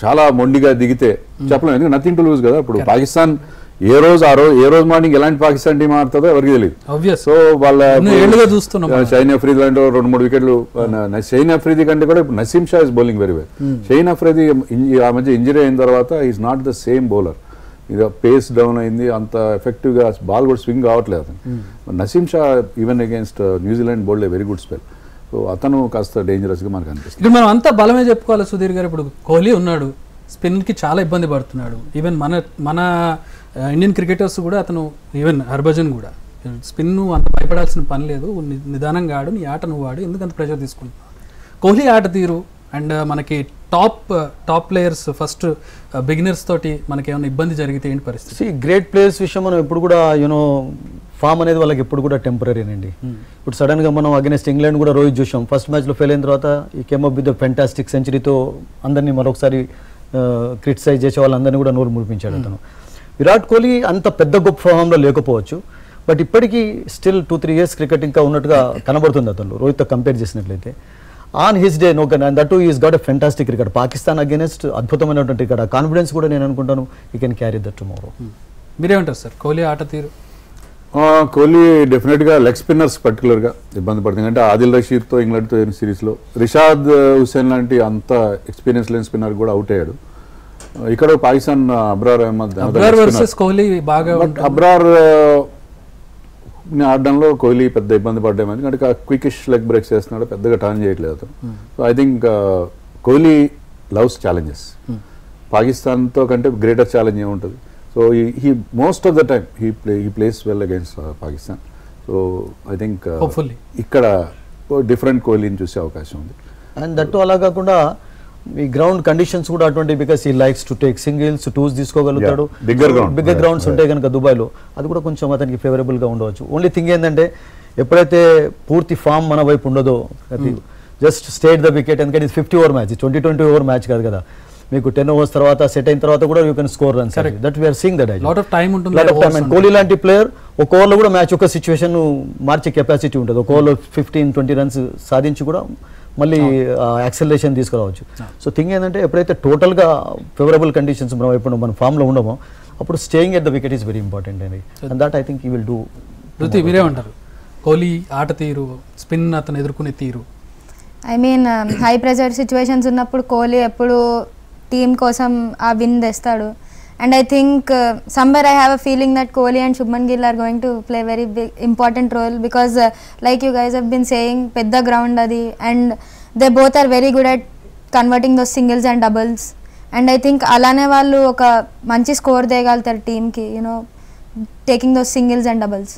చాలా మొండిగా దిగితే చెప్పలేము. ఎందుకంటే నథింగ్ టు లూజ్ కదా. ఇప్పుడు పాకిస్తాన్ ఏ రోజు మార్నింగ్ ఎలాంటి పాకిస్తాన్ టీం ఆడుతుందో ఎవరికి తెలియదు. సో వాళ్ళ షైన్ అఫ్రీది లాంటి 2-3 వికెట్లు, షైన్ అఫ్రీది కంటే కూడా ఇప్పుడు Naseem Shah is bowling very well. Shine Afridi ఆ మధ్య ఇంజరీ అయిన తర్వాత is not the same bowler. ఇక పేస్ డౌన్ అయింది, అంత ఎఫెక్టివ్గా బాల్ కూడా స్వింగ్ కావట్లేదు అతను. Naseem Shah even against New Zealand bowled a very good spell. So అతను కాస్త డేంజరస్గా మనకు అనిపిస్తుంది. ఇక్కడ మనం అంతా బలమే చెప్పుకోవాలి సుధీర్ గారు. ఇప్పుడు కోహ్లీ ఉన్నాడు, స్పిన్కి చాలా ఇబ్బంది పడుతున్నాడు. ఈవెన్ మన ఇండియన్ క్రికెటర్స్ కూడా, అతను ఈవెన్ హర్భజన్ కూడా స్పిన్ అంత భయపడాల్సిన పని లేదు, నిదానంగా ఆడు, నీ ఆట నువ్వు ఆడు, ఎందుకంత ప్రెషర్ తీసుకుంటున్నావు? కోహ్లీ ఆట తీరు అండ్ మనకి టాప్ ప్లేయర్స్ ఫస్ట్ బిగినర్స్ తోటి మనకి ఏమైనా ఇబ్బంది జరిగితే ఏంటి పరిస్థితి? గ్రేట్ ప్లేయర్స్ విషయం మనం ఎప్పుడు కూడా ఫామ్ అనేది వాళ్ళకి ఎప్పుడు కూడా టెంపరీ అండి. ఇప్పుడు సడన్గా మనం అగెన్స్ట్ ఇంగ్లాండ్ కూడా రోహిత్ చూసాం, ఫస్ట్ మ్యాచ్లో ఫెయిల్ అయిన తర్వాత ఈ కేమ్ అప్ విత్ ఫెంటాస్టిక్ సెంచరీతో అందరినీ మరొకసారి క్రిటిసైజ్ చేసే వాళ్ళందరినీ కూడా నోరు ముడిపించాడు అతను. విరాట్ కోహ్లీ అంత పెద్ద గొప్ప ఫామ్లో లేకపోవచ్చు, బట్ ఇప్పటికీ స్టిల్ 2-3 years క్రికెట్ ఇంకా ఉన్నట్టుగా కనబడుతుంది అతను రోహిత్తో కంపేర్ చేసినట్లయితే. On his day that is got a fantastic cricket. Pakistan against అద్భుతమైనటువంటి క్రికెట్. ఆ కాన్ఫిడెన్స్ కూడా నేను అనుకుంటాను ఈ కెన్ క్యారీ దట్ టుమారో. మీరేమంటారు సార్ కోహ్లీ ఆట తీరు? కోహ్లీ డెఫినెట్గా లెగ్ స్పిన్నర్స్ పర్టికులర్గా ఇబ్బంది పడుతుంది. అంటే ఆదిల్ రషీద్తో ఇంగ్లాండ్తో సిరీస్లో రిషాద్ హుసేన్ లాంటి అంత ఎక్స్పీరియన్స్ లేని స్పిన్నర్ కూడా అవుట్ అయ్యాడు. ఇక్కడ పాకిస్తాన్ అబ్రార్ అహ్మద్ కోహ్లీ బాగా అబ్రార్ ఆడడంలో కోహ్లీ పెద్ద ఇబ్బంది పడ్డాము, ఎందుకంటే క్వికిష్ లెగ్ బ్రేక్స్ చేస్తున్నాడు, పెద్దగా టర్న్ చేయట్లేదు అతను. So I think Kohli loves challenges. పాకిస్తాన్తో కంటే గ్రేటర్ ఛాలెంజ్ ఏముంటుంది. So he most of the time he plays well against Pakistan. So I think ఇక్కడ డిఫరెంట్ కోహ్లీని చూసే అవకాశం ఉంది. అండ్ దట్టు అలా కాకుండా ఈ గ్రౌండ్ కండిషన్స్ కూడా అటువంటి, because he likes to take singles twos తీసుకోగలుగుతాడు. బిగ్గర్ గ్రౌండ్స్ ఉంటాయి కనుక దుబాయ్లో అది కూడా కొంచెం అతనికి ఫేవరబుల్గా ఉండవచ్చు. ఓన్లీ థింగ్ ఏంటంటే ఎప్పుడైతే పూర్తి ఫామ్ మన వైపు ఉండదో, జస్ట్ స్టేట్ ద వికెట్, ఎందుకంటే ఇది 50 over మ్యాచ్, 20 over మ్యాచ్ కాదు కదా. మీకు 10 overs తర్వాత సెట్ అయిన తర్వాత కూడా you can score runs. That we're seeing that lot of time ఉంటుంది. కోహ్లీ లాంటి ప్లేయర్ ఒక ఓవర్లో కూడా మ్యాచ్ ఒక సిచ్యువేషన్ మార్చే కెపాసిటీ ఉంటుంది. ఒక ఓవర్లో 15-20 runs సాధించి కూడా మళ్ళీ యాక్సలరేషన్ తీసుకురావచ్చు. సో థింగ్ ఏంటంటే ఎప్పుడైతే టోటల్గా ఫేవరబుల్ కండిషన్స్ మనం ఎప్పుడు మన ఫామ్లో ఉండమో అప్పుడు staying at the wicket is very important అండి. And that I think you will do. రుతి మీరేమంటారు కోహ్లీ ఆట తీరు, స్పిన్ అతను ఎదుర్కొనే తీరు? I mean high pressure situations ఉన్నప్పుడు కోహ్లీ ఎప్పుడు టీమ్ కోసం ఆ విన్ తెస్తాడు. And I think somewhere I have a feeling that Kohli and Shubman Gill are going to play very big important role, because like you guys have been saying pedda ground adi, and they both are very good at converting those singles and doubles. And I think alane vallu oka manchi score deygaltaru team ki, taking those singles and doubles.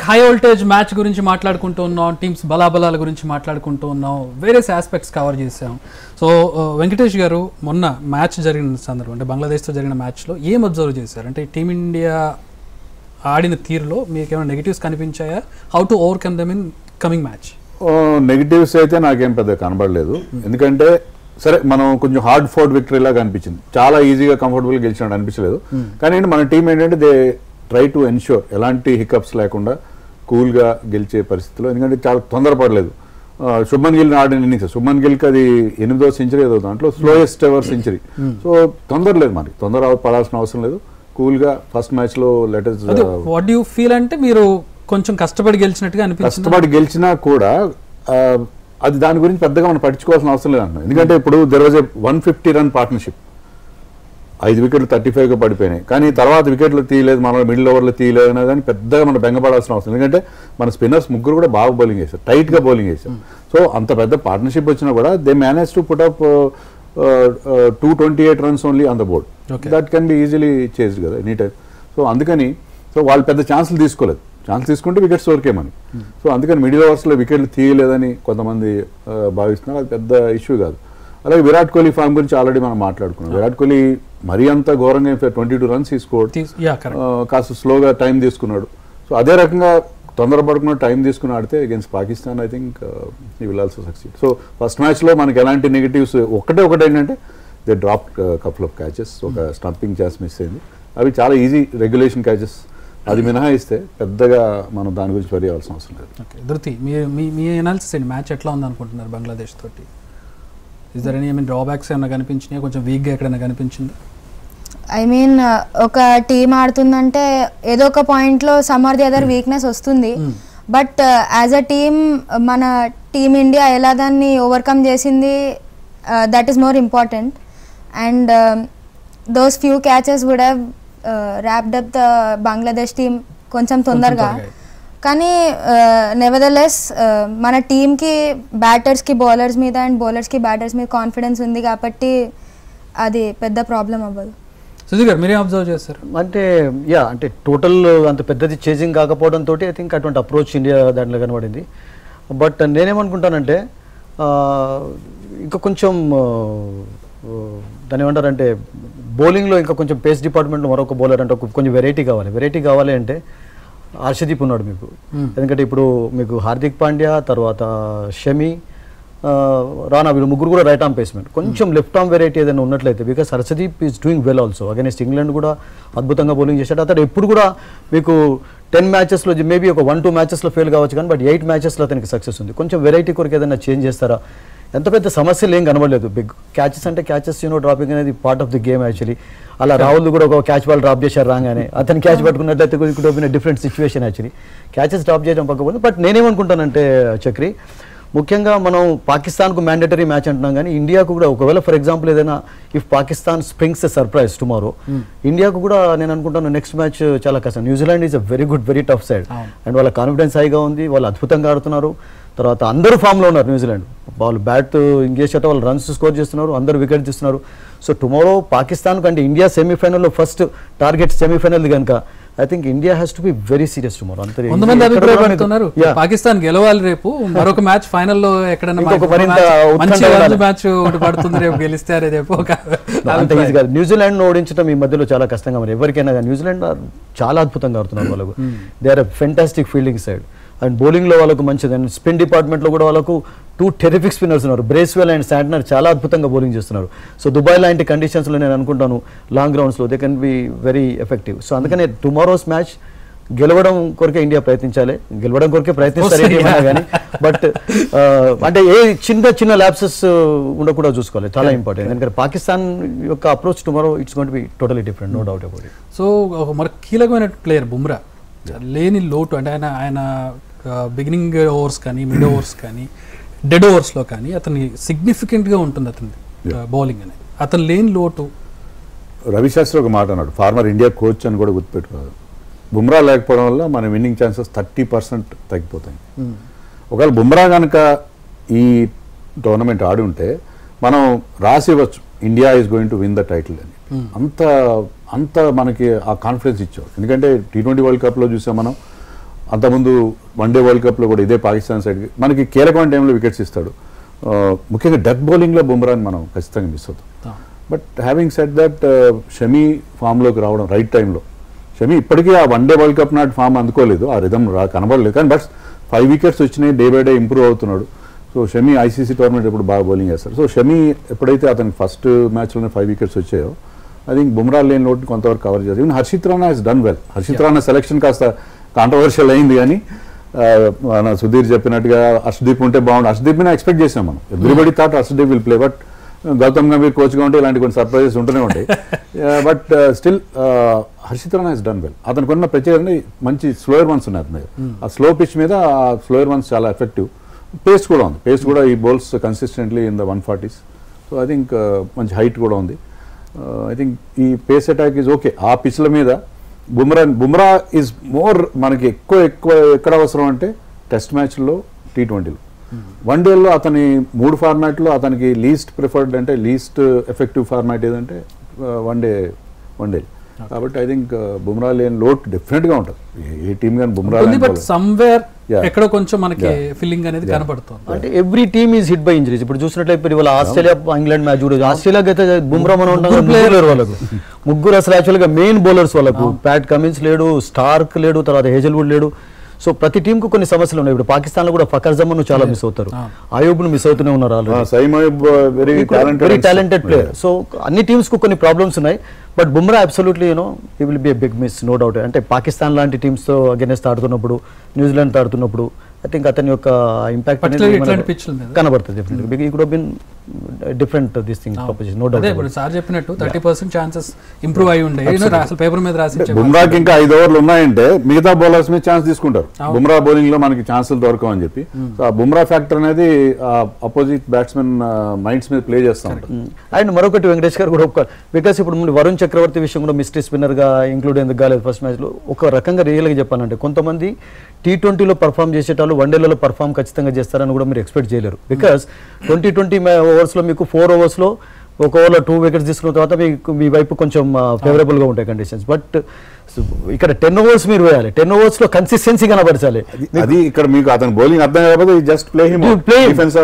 High voltage match గురించి మాట్లాడుకుంటూ ఉన్నాం, teams బలాబలాల గురించి మాట్లాడుకుంటూ ఉన్నాం, various aspects cover చేసాం. So Venkatesh గారు, మొన్న match జరిగిన సందర్భం అంటే బంగ్లాదేశ్తో జరిగిన మ్యాచ్లో ఏం అబ్జర్వ్ చేశారు? అంటే టీమిండియా ఆడిన తీరులో మీకు ఏమైనా నెగిటివ్స్ కనిపించాయా? How to overcome them in coming match? Negatives అయితే నాకేం పెద్ద కనబడలేదు. ఎందుకంటే సరే మనం కొంచెం హార్డ్ ఫోర్డ్ విక్టరీ లాగా అనిపించింది, చాలా ఈజీగా కంఫర్టబుల్గా గెలిచినట్టు అనిపించలేదు. కానీ మన టీం ఏంటంటే దే ట్రై టు ఎన్ష్యూర్ ఎలాంటి హికప్స్ లేకుండా కూల్గా గెలిచే పరిస్థితిలో, ఎందుకంటే చాలా తొందరపడలేదు. శుభ్మన్ గిల్ ఆడిన ఇన్నింగ్స్, శుభ్మన్ గిల్కి అది 8వ సెంచరీ ఏదో దాంట్లో స్లోయెస్ట్ ఎవర్ సెంచరీ. సో తొందర పడాల్సిన అవసరం లేదు, కూల్గా ఫస్ట్ మ్యాచ్లో లెటర్స్. వాట్ యు ఫీల్ అంటే మీరు కొంచెం కష్టపడి గెలిచినట్టుగా అనిపిస్తుంది? కష్టపడి గెలిచినా కూడా అది దాని గురించి పెద్దగా మనం పట్టించుకోవాల్సిన అవసరం లేదంటున్నాం. ఎందుకంటే ఇప్పుడు there was a 150 run partnership. 5 wickets 35గా పడిపోయినాయి, కానీ తర్వాత వికెట్లు తీయలేదు, మన మిడిల్ ఓవర్లో తీయలేదు అనేది అని పెద్దగా మనం బెంగపడాల్సిన అవసరం. ఎందుకంటే మన స్పిన్నర్స్ ముగ్గురు కూడా బాగా బౌలింగ్ చేశారు, టైట్గా బౌలింగ్ చేశారు. సో అంత పెద్ద పార్ట్నర్షిప్ వచ్చినా కూడా they manage to put up 228 runs only on the board. That can be easily chased కదా ఎనీ టైమ్. సో అందుకని వాళ్ళు పెద్ద ఛాన్సులు తీసుకోలేదు, ఛాన్స్ తీసుకుంటే వికెట్స్ ఓరికేమని. సో అందుకని మిడిల్ ఓవర్స్లో వికెట్లు తీయలేదని కొంతమంది భావిస్తున్నారు, అది పెద్ద ఇష్యూ కాదు. అలాగే విరాట్ కోహ్లీ ఫామ్ గురించి ఆల్రెడీ మనం మాట్లాడుకున్నాం. విరాట్ కోహ్లీ మరీ అంత ఘోరంగా 22 runs తీసుకోడు, కాస్త స్లోగా టైం తీసుకున్నాడు. సో అదే రకంగా తొందరపడకుండా టైం తీసుకుని ఆడితే against Pakistan I think he will also succeed. So first మ్యాచ్లో మనకి ఎలాంటి నెగిటివ్స్ ఒకటి ఏంటంటే they drop couple of catches, ఒక స్టంపింగ్ క్యాచ్ మిస్ అయింది, అవి చాలా ఈజీ రెగ్యులేషన్ క్యాచెస్, అది మినహాయిస్తే పెద్దగా మనం దాని గురించి వరి అవ్వాల్సిన అవసరం లేదు. ఓకే ధృతి, మీ అనాలిసిస్ అండి, మ్యాచ్ ఎట్లా ఉందనుకుంటున్నారు బంగ్లాదేశ్ తోటి? ఇస్ దర్ ఎనీ డ్రాబ్యాక్స్ ఏమైనా కనిపించినాయా, కొంచెం వీక్గా ఎక్కడైనా కనిపించింది? ఐ మీన్ ఒక టీం ఆడుతుందంటే ఏదో ఒక పాయింట్లో some or the other weakness వస్తుంది, బట్ యాజ్ అ టీమ్ మన టీమ్ ఇండియా ఎలా దాన్ని ఓవర్కమ్ చేసింది, that is more important. And those few catches would have wrapped up the Bangladesh team కొంచెం తొందరగా. కానీ నెవర్దలెస్ మన టీంకి బ్యాటర్స్కి బౌలర్స్ మీద అండ్ బౌలర్స్కి బ్యాటర్స్ మీద కాన్ఫిడెన్స్ ఉంది కాబట్టి అది పెద్ద ప్రాబ్లం అవ్వదు. సుధీర్ గారు మీరేం అబ్జర్వ్ చేస్తారు? అంటే టోటల్ అంత పెద్దది చేజింగ్ కాకపోవడంతో ఐ థింక్ అటువంటి అప్రోచ్ ఇండియా దాంట్లో కనబడింది. బట్ నేనేమనుకుంటానంటే ఇంకా కొంచెం దాని ఏమంటారంటే బౌలింగ్లో ఇంకా కొంచెం పేస్ డిపార్ట్మెంట్లో మరొక బౌలర్ అంటే కొంచెం వెరైటీ కావాలి అంటే హర్షదీప్ ఉన్నాడు మీకు. ఎందుకంటే ఇప్పుడు మీకు హార్దిక్ పాండ్యా, తర్వాత షమి, రానా, వీళ్ళు ముగ్గురు కూడా రైట్ ఆర్మ్ పేస్మెంట్. కొంచెం లెఫ్ట్ ఆర్మ్ వెరైటీ ఏదైనా ఉన్నట్లయితే, because Harshdeep is doing well also against England కూడా అద్భుతంగా బౌలింగ్ చేశాడు. అతను ఎప్పుడు కూడా మీకు 10 మ్యాచెస్లో మేబీ ఒక 1-2 మ్యాచెస్లో ఫెయిల్ కావచ్చు కానీ బట్ 8 మ్యాచెస్లో అతనికి సక్సెస్ ఉంది. కొంచెం వెరైటీ కొరకు ఏదైనా చేంజ్ చేస్తారా? ఎంత పెద్ద సమస్యలు ఏం కనబడలేదు. బిగ్ క్యాచెస్ అంటే క్యాచెస్ డ్రాపింగ్ అనేది part of the game actually. అలా రాహుల్ కూడా ఒక క్యాచ్ బాల్ డ్రాప్ చేశారు రాగానే, అతను క్యాచ్ పట్టుకున్నట్లయితే different situation actually. Catches drop చేయడం పక్కపోతే. బట్ నేనేమనుకుంటానంటే చక్రి, ముఖ్యంగా మనం పాకిస్తాన్కు మ్యాండేటరీ మ్యాచ్ అంటున్నాం కానీ ఇండియాకు కూడా ఒకవేళ ఫర్ ఎగ్జాంపుల్ ఏదైనా if Pakistan springs a surprise tomorrow, ఇండియాకు కూడా నేను అనుకుంటాను నెక్స్ట్ మ్యాచ్ చాలా కష్టం. New Zealand is a very tough side and వాళ్ళ కాన్ఫిడెన్స్ హైగా ఉంది, వాళ్ళు అద్భుతంగా ఆడుతున్నారు. తర్వాత అందరూ ఫామ్లో ఉన్నారు న్యూజిలాండ్. వాళ్ళు బ్యాట్ ఇంగేజ్ చేస్తే వాళ్ళు రన్స్ స్కోర్ చేస్తున్నారు, అందరూ వికెట్ తీస్తున్నారు. సో టుమారో పాకిస్తాన్ కంటే ఇండియా సెమీఫైనల్లో ఫస్ట్ టార్గెట్ సెమీఫైనల్ కనుక I think India has to be very serious tomorrow. కొంతమంది అభిప్రాయపడుతున్నారు పాకిస్తాన్ గెలవాలి రేపు, మరొక మ్యాచ్ ఫైనల్ లో ఎక్కడైనా మ్యాచ్ ఒకటి పడుతుంది రేపు గెలిస్తే రేపు. అంత ఈజీ కాదు. న్యూజిలాండ్ ఓడించడం ఈ మధ్యలో చాలా కష్టంగా మరి ఎవరికైనా కానీ. న్యూజిలాండ్ చాలా అద్భుతంగా ఆడుతున్నారు వాళ్ళకు. They are a fantastic fielding side and బౌలింగ్లో వాళ్ళకు మంచిది. అండ్ స్పిన్ డిపార్ట్మెంట్లో కూడా వాళ్ళకు 2 టెరిఫిక్ స్పిన్నర్స్ ఉన్నారు. బ్రేస్వెల్ అండ్ శాంట్నర్ చాలా అద్భుతంగా బౌలింగ్ చేస్తున్నారు. సో దుబాయ్ లాంటి కండిషన్స్లో నేను అనుకుంటాను లాంగ్ గ్రౌండ్స్లో they can be very effective. So అందుకనే టుమారోస్ మ్యాచ్ గెలవడం కొరకే ఇండియా ప్రయత్నించాలి, గెలవడం కొరకే ప్రయత్నిస్తారు కానీ బట్ అంటే ఏ చిన్న ల్యాప్సెస్ ఉండకూడదు చూసుకోవాలి, చాలా ఇంపార్టెంట్. ఎందుకంటే పాకిస్తాన్ యొక్క approach tomorrow it's going to be totally different, no doubt about it. So ఒక మరి కీలకమైన ప్లేయర్ బుమ్రా లేని లోటు అంటే ఆయన బిగినింగ్ ఓవర్స్ కానీ మిడ్ ఓవర్స్ కానీ డెడ్ ఓవర్స్లో కానీ అతని సిగ్నిఫికెంట్గా ఉంటుంది అతని బౌలింగ్ అనేది. అతను లేని లోటు. రవిశాస్త్రి ఒక మాట అన్నాడు, ఫార్మర్ ఇండియా కోచ్ అని కూడా గుర్తుపెట్టుకోవాలి. బుమ్రా లేకపోవడం వల్ల మన విన్నింగ్ ఛాన్సెస్ 30% తగ్గిపోతాయి. ఒకవేళ బుమ్రా కనుక ఈ టోర్నమెంట్ ఆడి ఉంటే మనం రాసి ఇవ్వచ్చు India is going to win the title అని. అంత మనకి ఆ కాన్ఫిడెన్స్ ఇచ్చాడు. ఎందుకంటే T20 వరల్డ్ కప్లో చూసాం మనం, అంతకుముందు వన్డే వరల్డ్ కప్లో కూడా ఇదే పాకిస్తాన్ సైడ్ మనకి కీలకమైన టైంలో వికెట్స్ ఇస్తాడు. ముఖ్యంగా డెత్ బౌలింగ్లో బుమ్రాని మనం ఖచ్చితంగా మిస్ అవుతాం. But having said that Shami ఫామ్లోకి రావడం రైట్ టైంలో, షమీ ఇప్పటికీ ఆ వన్డే వరల్డ్ కప్ నాటి ఫామ్ అందుకోలేదు, ఆ రిథం కనబడలేదు. కానీ బట్ 5 వికెట్స్ వచ్చినాయి, డే బై డే ఇంప్రూవ్ అవుతున్నాడు. సో షమీ ఐసీసీ టోర్నమెంట్ ఎప్పుడు బాగా బౌలింగ్ చేస్తారు. సో షమీ ఎప్పుడైతే అతనికి ఫస్ట్ మ్యాచ్లోనే 5 వికెట్స్ వచ్చాయో ఐ థింక్ బుమ్రా లేని లోటు కొంతవరకు కవర్ చేస్తారు. Even Harshit Rana he's done well. Harshit Rana selection కాస్త కాంట్రవర్షియల్ అయింది కానీ మన సుధీర్ చెప్పినట్టుగా హర్షదీప్ ఉంటే బాగుండు. హర్షదీప్ని ఎక్స్పెక్ట్ చేసాం మనం, everybody thought Harshdeep will play. But Gautam Gambhir కోచ్గా ఉంటే ఇలాంటి కొన్ని సర్ప్రైజెస్ ఉంటూనే ఉంటాయి. But still Harshit Rana he's done well. అతనికి ఉన్న ప్రత్యేకత మంచి స్లోయర్ వన్స్ ఉన్నాయి అతని. ఆ స్లో పిచ్ మీద ఆ స్లోయర్ వన్స్ చాలా ఎఫెక్టివ్. పేస్ కూడా ఉంది, పేస్ కూడా ఈ bowls consistently in the 140s. So I think మంచి హైట్ కూడా ఉంది. ఐ థింక్ ఈ పేస్ అటాక్ ఈజ్ ఓకే. ఆ పిచ్ల మీద బుమ్రా ఈజ్ మోర్ మనకి ఎక్కువ ఎక్కడ అవసరం అంటే టెస్ట్ మ్యాచ్లో, T20లో. వన్డేలో అతని 3 ఫార్మాట్లో అతనికి లీస్ట్ ప్రిఫర్డ్ అంటే లీస్ట్ ఎఫెక్టివ్ ఫార్మాట్ ఏదంటే వన్డే. కాబట్టి ఐ థింక్ బుమ్రా లేని లోట్ డెఫినెట్గా ఉంటుంది ఏ టీమ్ కానీ. బుమ్రా బట్ సమ్వేర్ ఎక్కడ కొంచెం మనకి ఫీలింగ్ అనేది కనబడుతుంది. అంటే every team is hit by injuries. ఇప్పుడు చూసినట్లయితే ఇవాళ ఆస్ట్రేలియా ఇంగ్లాండ్ మ్యాచ్ చూడదు. ఆస్ట్రేలియాకి అయితే బుమ్రా మనం వాళ్ళకు ముగ్గురు అసలు యాక్చువల్గా మెయిన్ బౌలర్స్ వాళ్ళకు. ప్యాట్ కమిన్స్ లేడు, స్టార్క్ లేడు, తర్వాత హేజల్వుడ్ లేడు. సో ప్రతి టీమ్ కు కొన్ని సమస్యలు ఉన్నాయి. ఇప్పుడు పాకిస్తాన్ లో కూడా ఫకర్ జమాన్ చాలా మిస్ అవుతారు, అయూబ్ ను మిస్ అవుతూనే ఉన్నారు already, very talented player. So అన్ని టీమ్స్ కు కొన్ని ప్రాబ్లమ్స్ ఉన్నాయి. But Bumrah absolutely he will be a big miss, no doubt. అంటే పాకిస్తాన్ లాంటి టీమ్స్ తో అగైనెస్ట్ ఆడుతున్నప్పుడు, న్యూజిలాండ్ తో ఆడుతున్నప్పుడు ఐ థింక్ అతని యొక్క ఇంపాక్ట్ కనబడుతుంది. Definitely he could have been different this thing proposal, no doubt. ఇప్పుడు సార్ చెప్పినట్టు 30% ఛాన్సెస్ ఇంప్రూవ్ అయి ఉండే అసలు పేపర్ మీద రాసి. బుమ్రాకి ఇంకా 5 ఓవర్లు ఉన్నాయంటే మిగతా బౌలర్స్ మీద ఛాన్స్ తీసుకుంటారు. బుమ్రా బౌలింగ్ లో మనకి ఛాన్సులు దొరకవని చెప్పి. సో ఆ బుమ్రా ఫ్యాక్టర్ అనేది అపోజిట్ బ్యాట్స్మెన్ మైండ్స్ మీద ప్లే చేస్తూ ఉంటారు. అండ్ మరొకటి వెంకటేష్ గారు కూడా ఒప్పుకోవాలి, బికాస్ ఇప్పుడు ముందు వరుణ్ చక్రవర్తి విషయం కూడా మిస్టరీ స్పిన్నర్ గా ఇంక్లూడ్ ఎందుకు కాలేదు ఫస్ట్ మ్యాచ్ లో. ఒక రకంగా రియల్ గా చెప్పాలంటే కొంతమంది T20లో పర్ఫామ్ చేసేటాళ్ళు వన్డేలలో పర్ఫామ్ ఖచ్చితంగా చేస్తారని కూడా మీరు ఎక్స్పెక్ట్ చేయలేరు. బికాస్ 20 ఓవర్స్లో మీకు 4 ఓవర్స్లో ఒక ఓవర్లో 2 వికెట్స్ తీసుకున్న తర్వాత మీ వైపు కొంచెం ఫేవరబుల్గా ఉంటాయి కండిషన్స్. బట్ ఇక్కడ 10 overs మీరు వేయాలి, 10 overs లో కన్సిస్టెన్సీ కనబరచాలి. అది ఇక్కడ మీకు అతను బౌలింగ్ అర్థం కాకపోతే జస్ట్ ప్లే హిమ్, డిఫెన్స్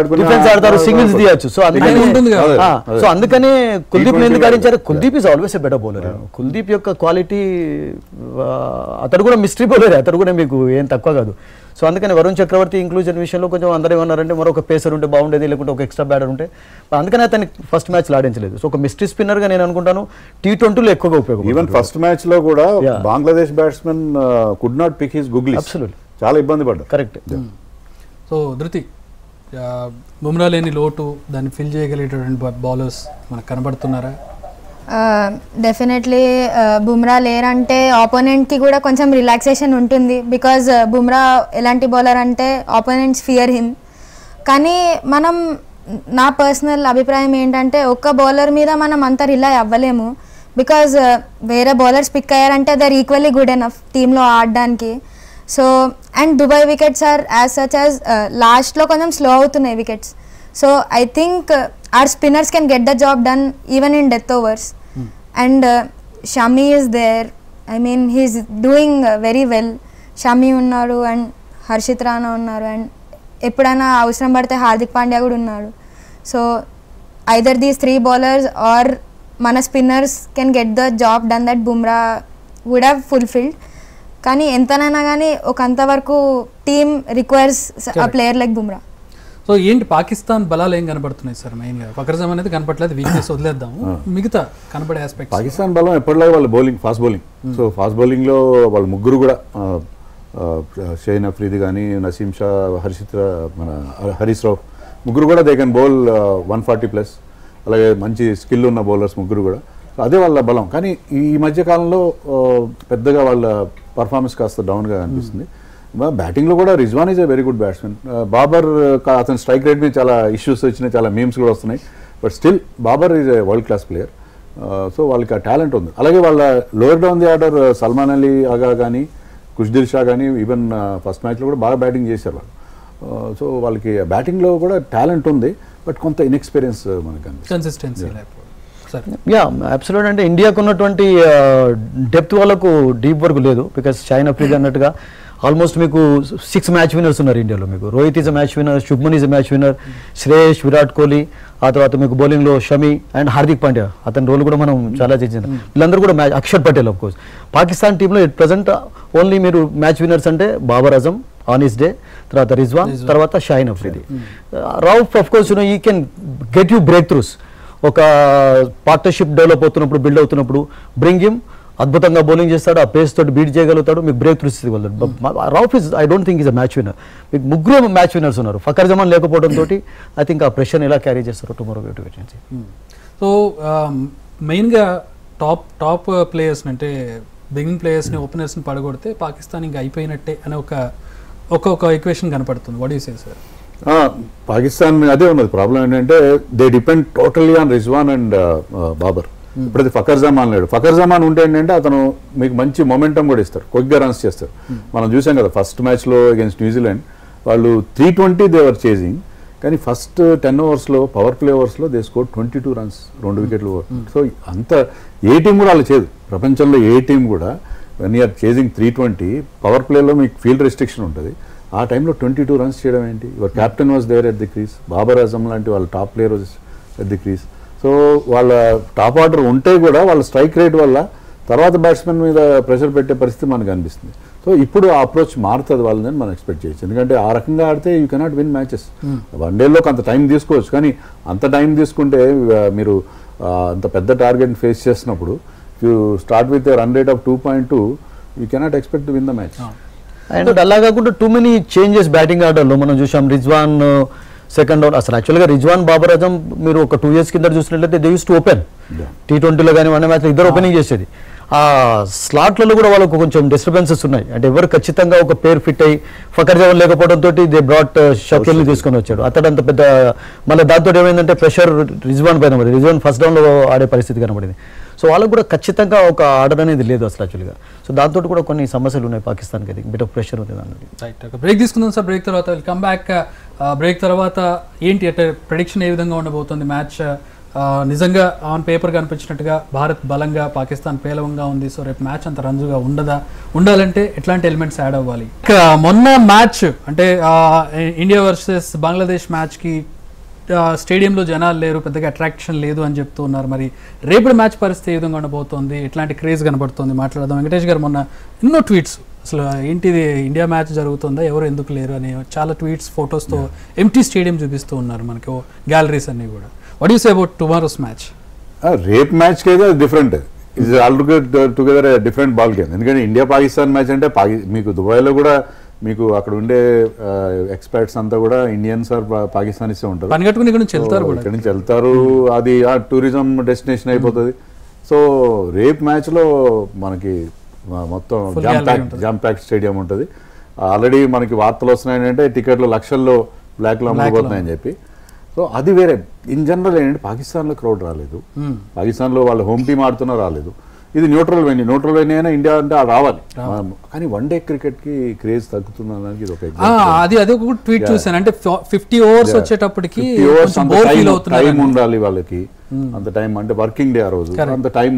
ఆడతారు, సింగిల్స్ తీయచ్చు. సో అందుకనే కుల్దీప్ ఎందుకు ఆడించారు? Kuldeep is always a better bowler. Kuldeep యొక్క క్వాలిటీ, అతడు కూడా మిస్టరీ బౌలర్, అతడు కూడా మీకు ఏం తక్కువ కాదు. సో అందుకని వరుణ్ చక్రవర్తి ఇంక్లూజన్ విషయంలో కొంచెం అందరూ ఏమన్నారంటే మరొక పేసర్ ఉంటే బాగుండేది, లేకుంటే ఒక ఎక్స్ట్రా బ్యాటర్ ఉంటే, అందుకని అతన్ని ఫస్ట్ మ్యాచ్లో ఆడించలేదు. సో ఒక మిస్టరీ స్పిన్నర్గా నేను అనుకుంటాను T20లో ఎక్కువగా ఉపయోగం. ఈవెన్ ఫస్ట్ మ్యాచ్ లో కూడా Bangladesh batsmen could not pick his googly, చాలా ఇబ్బంది పడ్డారు. కరెక్ట్. సో ధృతి, బుమ్రా లేని లోటు దాన్ని ఫిల్ చేయగలిగేటువంటి బౌలర్స్ మనకు కనబడుతున్నారా? డెఫినెట్లీ బుమ్రా లేరంటే ఆపోనెంట్కి కూడా కొంచెం రిలాక్సేషన్ ఉంటుంది. బికాజ్ బుమ్రా ఎలాంటి బౌలర్ అంటే ఆపోనెంట్స్ ఫియర్ హిమ్. కానీ మనం, నా పర్సనల్ అభిప్రాయం ఏంటంటే ఒక్క బౌలర్ మీద మనం అంత రిలై అవ్వలేము. బికాజ్ వేరే బౌలర్స్ పిక్ అయ్యారంటే they are equally good enough టీంలో ఆడడానికి. So and Dubai wickets are as such as లాస్ట్లో కొంచెం స్లో అవుతున్నాయి wickets. So I think our spinners can get the job done even in death overs. And Shami is there. I mean, he's doing very well. Shami unnaru and Harshit Rana unnaru and ఎప్పుడైనా అవసరం పడితే హార్దిక్ పాండ్యా కూడా ఉన్నాడు. So either these 3 bowlers or మన spinners can get the job done that Bumrah would have fulfilled. కానీ ఎంతనైనా కానీ ఒక అంతవరకు team requires a player like Bumrah. So ఏంటి పాకిస్తాన్ బలాలు ఏం కనబడుతున్నాయి సార్? మెయిన్గా ఫకర్ జమాన్ అనేది కనపడలేదు, వీక్నెస్ వదిలేద్దాము, మిగతా కనబడే ఆస్పెక్ట్. పాకిస్తాన్ బలం ఎప్పటిలాగా వాళ్ళ bowling, fast bowling. So fast బౌలింగ్లో వాళ్ళ ముగ్గురు కూడా షైన్ అఫ్రీది కానీ, నసీం షా, మన హరీష్ రావు, ముగ్గురు కూడా దే కెన్ బౌల్ 140+. అలాగే మంచి స్కిల్ ఉన్న బౌలర్స్ ముగ్గురు కూడా. సో అదే వాళ్ళ బలం. కానీ ఈ మధ్యకాలంలో పెద్దగా వాళ్ళ పర్ఫార్మెన్స్ కాస్త డౌన్గా అనిపిస్తుంది. బ్యాటింగ్లో కూడా Rizwan is a very good batsmen. Babar అతని స్ట్రైక్ రేట్ మీద చాలా ఇష్యూస్ వచ్చినాయి, చాలా మీమ్స్ కూడా వస్తున్నాయి. But still Babar is a world class player. So వాళ్ళకి ఆ టాలెంట్ ఉంది. అలాగే వాళ్ళ lower down the order Salman Ali Agha కానీ, ఖుష్దిల్ షా కానీ ఈవెన్ ఫస్ట్ మ్యాచ్లో కూడా బాగా బ్యాటింగ్ చేశారు వాళ్ళు. సో వాళ్ళకి బ్యాటింగ్లో కూడా టాలెంట్ ఉంది, బట్ కొంత ఇన్ఎక్స్పీరియన్స్ మనకు కన్సిస్టెన్సీ. Yeah absolute. అంటే ఇండియాకు ఉన్నటువంటి డెప్త్ వాళ్ళకు డీప్ వరకు లేదు. బికాస్ షైన్ అఫ్రీది అన్నట్టుగా ఆల్మోస్ట్ మీకు 6 మ్యాచ్ విన్నర్స్ ఉన్నారు ఇండియాలో. మీకు Rohit is a match winner, Shubman is a match winner, Shreyas, Virat Kohli, ఆ తర్వాత మీకు బౌలింగ్లో షమి అండ్ హార్దిక్ పాండ్యా, అతని రోల్ కూడా మనం చాలా చేసింది. వీళ్ళందరూ కూడా match, Axar Patel of course. Pakistan టీంలో ఎట్ ప్రజెంట్ ఓన్లీ మీరు మ్యాచ్ విన్నర్స్ అంటే Babar Azam on his day, తర్వాత రిజ్వాన్, తర్వాత Shaheen Afridi. Rauf of course he can get you breakthroughs. ఒక పార్ట్నర్షిప్ డెవలప్ అవుతున్నప్పుడు, బిల్డ్ అవుతున్నప్పుడు బ్రింగ్ హిమ్, అద్భుతంగా బౌలింగ్ చేస్తాడు, ఆ పేస్ తోటి బీట్ చేయగలుగుతాడు, మీకు బ్రేక్ త్రూస్ ఇవ్వగలడు. Rauf is, I don't think is a match winner. మీకు ముగ్గురు మ్యాచ్ విన్నర్స్ ఉన్నారు. ఫకర్ జమాన్ లేకపోవడంతో ఐ థింక్ ఆ ప్రెషర్ని ఎలా క్యారీ చేస్తారు టుమారో నుంచి. సో మెయిన్గా టాప్ ప్లేయర్స్ని, అంటే బిగినింగ్ ప్లేయర్స్ని, ఓపెనర్స్ని పడగొడితే పాకిస్తాన్ ఇంకా అయిపోయినట్టే అనే ఒక ఈక్వేషన్ కనపడుతుంది. What you say sir? Pakistan అదే ఉన్నది ప్రాబ్లం. ఏంటంటే they depend totally on Rizwan and Babar. ఇప్పుడు ఫకర్ జమాన్ లేడు. ఫకర్ జమాన్ ఉంటే ఏంటంటే అతను మీకు మంచి మొమెంటం కూడా ఇస్తారు, క్విక్గా రన్స్ చేస్తారు. మనం చూసాం కదా ఫస్ట్ మ్యాచ్లో అగేన్స్ట్ న్యూజిలాండ్, వాళ్ళు 320 దేవర్ చేసింగ్, కానీ ఫస్ట్ 10 ఓవర్స్లో పవర్ ప్లే ఓవర్స్లో దే స్కోర్ 22 runs, 2 వికెట్లు. సో అంత ఏ టీం కూడా వాళ్ళు చేయదు. ప్రపంచంలో ఏ టీం కూడా వెన్ యూఆర్ చేసింగ్ 320, పవర్ ప్లేలో మీకు ఫీల్డ్ రెస్ట్రిక్షన్ ఉంటుంది. ఆ టైంలో 22 runs చేయడం ఏంటి? Your captain was there at the crease, Babar Azam లాంటి వాళ్ళ top player was at the crease. So వాళ్ళ టాప్ ఆర్డర్ ఉంటే కూడా వాళ్ళ స్ట్రైక్ రేట్ వల్ల తర్వాత బ్యాట్స్మెన్ మీద ప్రెషర్ పెట్టే పరిస్థితి మనకు అనిపిస్తుంది. సో ఇప్పుడు ఆ అప్రోచ్ మారుతుంది వాళ్ళని మనం ఎక్స్పెక్ట్ చేయొచ్చు. ఎందుకంటే ఆ రకంగా ఆడితే యూ కెనాట్ విన్ మ్యాచెస్. వన్డేలో కొంత టైం తీసుకోవచ్చు, కానీ అంత టైం తీసుకుంటే మీరు అంత పెద్ద టార్గెట్ ఫేస్ చేసినప్పుడు you start with run rate of 2.2, you cannot expect to win the match. And అలా కాకుండా టూ మెనీ చేంజెస్ బ్యాటింగ్ ఆర్డర్లో మనం చూసాం. రిజ్వాన్ సెకండ్ ఓవర్, అసలు యాక్చువల్గా రిజ్వాన్, బాబర్ అజమ్ మీరు ఒక 2 years కింద చూసినట్లయితే దే యూస్ టు ఓపెన్. T20లో కానీ వన్ మ్యాచ్లో ఇద్దరు ఓపెనింగ్ చేసేది. ఆ స్లాట్లలో కూడా వాళ్ళకు కొంచెం డిస్టర్బెన్సెస్ ఉన్నాయి. అంటే ఎవరు ఖచ్చితంగా ఒక పేరు ఫిట్ అయ్యి, ఫకర్ జవాన్ లేకపోవడంతో దే బ్రాట్ షకీల్ని తీసుకొని వచ్చాడు. అతడు అంత పెద్ద, మళ్ళీ దాంతో ఏమైందంటే ప్రెషర్ రిజ్వాన్ పైన పడింది. రిజ్వాన్ ఫస్ట్ డౌన్లో ఆడే పరిస్థితి కనబడింది. సో వాళ్ళకు కూడా ఖచ్చితంగా ఒక ఆర్డర్ అనేది లేదు అసలు యాక్చువల్గా. సో దాంతో కూడా కొన్ని సమస్యలు ఉన్నాయి పాకిస్తాన్కి. అది బిట్ ఆఫ్ ప్రెషర్ ఉంది దానికి. రైట్, బ్రేక్ తీసుకుందాం సార్. బ్రేక్ తర్వాత కమ్ బ్యాక్. బ్రేక్ తర్వాత ఏంటి అంటే ప్రెడిక్షన్ ఏ విధంగా ఉండబోతుంది మ్యాచ్ నిజంగా ఆన్ పేపర్ కనిపించినట్టుగా భారత్ బలంగా, పాకిస్తాన్ పేలవంగా ఉంది, సో రేపు మ్యాచ్ అంత రంజుగా ఉండాలంటే ఎట్లాంటి ఎలిమెంట్స్ యాడ్ అవ్వాలి? ఇక మొన్న మ్యాచ్ అంటే ఇండియా వర్సెస్ బంగ్లాదేశ్ మ్యాచ్కి స్టేడియంలో జనాలు లేరు, పెద్దగా అట్రాక్షన్ లేదు అని చెప్తూ ఉన్నారు. మరి రేపటి మ్యాచ్ పరిస్థితి ఏ విధంగా ఉండబోతోంది, ఎట్లాంటి క్రేజ్ కనబడుతుంది మాట్లాడదాం. వెంకటేష్ గారు మొన్న ఎన్నో ట్వీట్స్, అసలు ఏంటిది ఇండియా మ్యాచ్ జరుగుతుందా, ఎవరు ఎందుకు లేరు అని చాలా ట్వీట్స్, ఫొటోస్తో ఎంటీ స్టేడియం చూపిస్తూ ఉన్నారు మనకి, గ్యాలరీస్ అన్నీ కూడా. What you say about tomorrow's match? రేప్ మ్యాచ్కి అయితే డిఫరెంట్, ఇది టుగెదర్ డిఫరెంట్ బాల్ గేమ్. ఎందుకంటే ఇండియా పాకిస్తాన్ మ్యాచ్ అంటే మీకు దుబాయ్లో కూడా మీకు అక్కడ ఉండే ఎక్స్పర్ట్స్ అంతా కూడా ఇండియన్స్ ఆర్ పాకిస్తానీస్ ఉంటారు, ఇక్కడ నుంచి వెళ్తారు, అది టూరిజం డెస్టినేషన్ అయిపోతుంది. సో రేప్ మ్యాచ్లో మనకి మొత్తం జామ్ ప్యాక్డ్ స్టేడియం ఉంటుంది. ఆల్రెడీ మనకి వార్తలు వస్తున్నాయి అంటే టికెట్లు లక్షల్లో బ్లాక్లో అమ్ముకుపోతున్నాయని చెప్పి. సో అది వేరే. ఇన్ జనరల్ ఏంటంటే పాకిస్తాన్లో క్రౌడ్ రాలేదు, పాకిస్తాన్లో వాళ్ళు హోమ్ టీమ్ ఆడుతున్నా రాలేదు. ఇది న్యూట్రల్ వెన్యూ అయినా ఇండియా అంటే రావాలి. కానీ వన్ డే క్రికెట్ కి క్రేజ్ తగ్గుతున్నదానికి ఇది ఒక అది ఒక ట్వీట్ చూసాను. అంటే 50 ఓవర్స్ వచ్చేటప్పటికి టైం ఉండాలి వాళ్ళకి, అంత టైం అంటే వర్కింగ్ డే ఆ రోజు, అంత టైం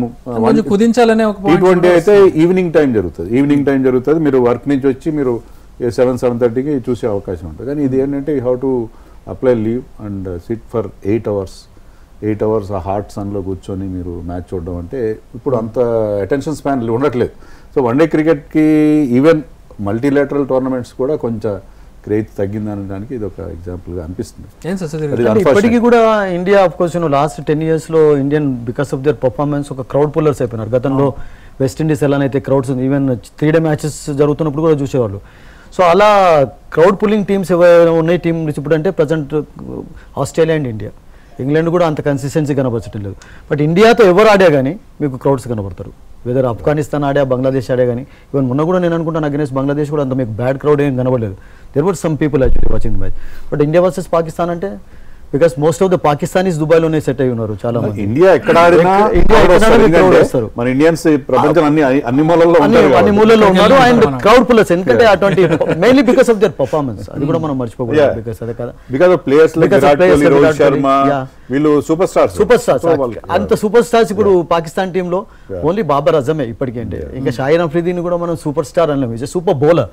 కుదించాలనే. T20 అయితే ఈవినింగ్ టైం జరుగుతుంది, మీరు వర్క్ నుంచి వచ్చి మీరు 7-7:30కి చూసే అవకాశం ఉంటుంది. కానీ ఇది ఏంటంటే you have to apply leave and SIT for 8 hours ఆ హాట్ సన్లో కూర్చొని మీరు మ్యాచ్ చూడడం అంటే ఇప్పుడు అంత అటెన్షన్ స్పాన్ ఉండట్లేదు. సో వన్ డే క్రికెట్కి ఈవెన్ మల్టీలేటరల్ టోర్నమెంట్స్ కూడా కొంచెం క్రేజ్ తగ్గిందనడానికి ఇది ఒక ఎగ్జాంపుల్గా అనిపిస్తుంది. ఇప్పటికీ కూడా ఇండియా ఆఫ్ కోర్స్ లాస్ట్ 10 yearsలో Indian because of their performance ఒక క్రౌడ్ పుల్లర్స్ అయిపోయినారు. గతంలో వెస్టిండీస్ ఎలానైతే క్రౌడ్స్ ఈవెన్ 3 day మ్యాచెస్ జరుగుతున్నప్పుడు కూడా చూసేవాళ్ళు. సో అలా క్రౌడ్ పుల్లింగ్ టీమ్స్ ఎవరైనా ఉన్నాయి టీం ఇప్పుడు అంటే present Australia and India. England కూడా అంత కన్సిస్టెన్సీ కనబరచడం లేదు. బట్ ఇండియాతో ఎవరు ఆడా కానీ మీకు క్రౌడ్స్ కనబడతారు. వెదర్ ఆఫ్ఘనిస్తాన్ ఆడా, బంగ్లాదేశ్ ఆడా కానీ, ఈవెన్ మొన్న కూడా నేను అనుకుంటాను అగైన్స్ బంగ్లాదేశ్ కూడా అంత మీకు బ్యాడ్ క్రౌడ్ ఏం కనబడలేదు. There were some people actually watching the match. But India versus Pakistan అంటే because most of the Pakistanis దుబాయ్లోనే సెట్ అయి ఉన్నారు చాలా మంది. ఇండియా ఎక్కడ మన ఇండియన్స్ ప్రపంచం అన్ని మూలల్లో ఉన్నారు అండ్ క్రౌడ్ పుల్లర్స్. ఎందుకంటే అటువంటి mainly because of their performance, అది కూడా మనం మర్చిపోకూడదు. బికాస్ అదే కదా, because of players like Virat Kohli, Rohit Sharma, వీళ్ళు సూపర్ స్టార్స్. అంత సూపర్ స్టార్స్ ఇప్పుడు పాకిస్తాన్ టీంలో ఓన్లీ బాబర్ అజమే ఇప్పటికీ. అంటే ఇంకా షాహిన్ అఫ్రిదీని కూడా మనం సూపర్ స్టార్ అనలేము, is super bowler.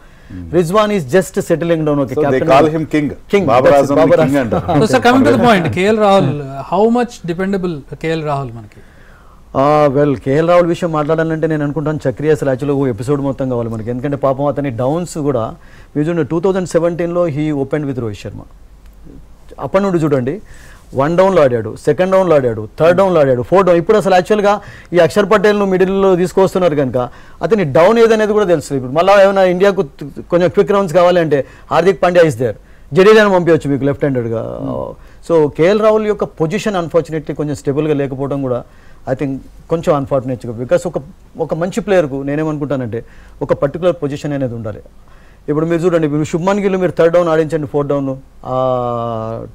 Rizwan is just settling down. Okay, so they call him king. Babar Azam king and so coming to the point, KL Rahul, how much dependable KL Rahul మనకి? Well KL Rahul విషయం మాట్లాడాలంటే నేను అనుకుంటాను చక్రీ అసలు యాక్చువల్గా episode మొత్తం కావాలి మనకి. ఎందుకంటే పాపం అతని డౌన్స్ కూడా మీరు చూడండి 2017లో he open with Rohit Sharma. అప్పటి నుండి చూడండి 1 downలో ఆడాడు, 2nd downలో ఆడాడు, 3rd downలో ఆడాడు, 4th down. ఇప్పుడు అసలు యాక్చువల్గా ఈ అక్షర్ పటేల్ను మిడిల్లో తీసుకొస్తున్నారు కనుక అతని డౌన్ ఏదనేది కూడా తెలుస్తుంది. ఇప్పుడు మళ్ళీ ఏమైనా ఇండియాకు కొంచెం క్విక్ రౌండ్స్ కావాలి అంటే హార్దిక్ పాండ్యా ఇస్ దేర్, జడేజాను పంపించవచ్చు మీకు లెఫ్ట్ హ్యాండెడ్గా. సో కేఎల్ రాహుల్ యొక్క పొజిషన్ అన్ఫార్చునేట్లీ కొంచెం స్టేబుల్గా లేకపోవడం కూడా ఐ థింక్ కొంచెం అన్ఫార్చునేట్గా. బికాస్ ఒక మంచి ప్లేయర్కు నేనేమనుకుంటానంటే ఒక పర్టికులర్ పొజిషన్ అనేది ఉండాలి. ఇప్పుడు మీరు చూడండి, మీరు శుభ్మన్ గిల్ మీరు 3rd down ఆడించండి, 4th down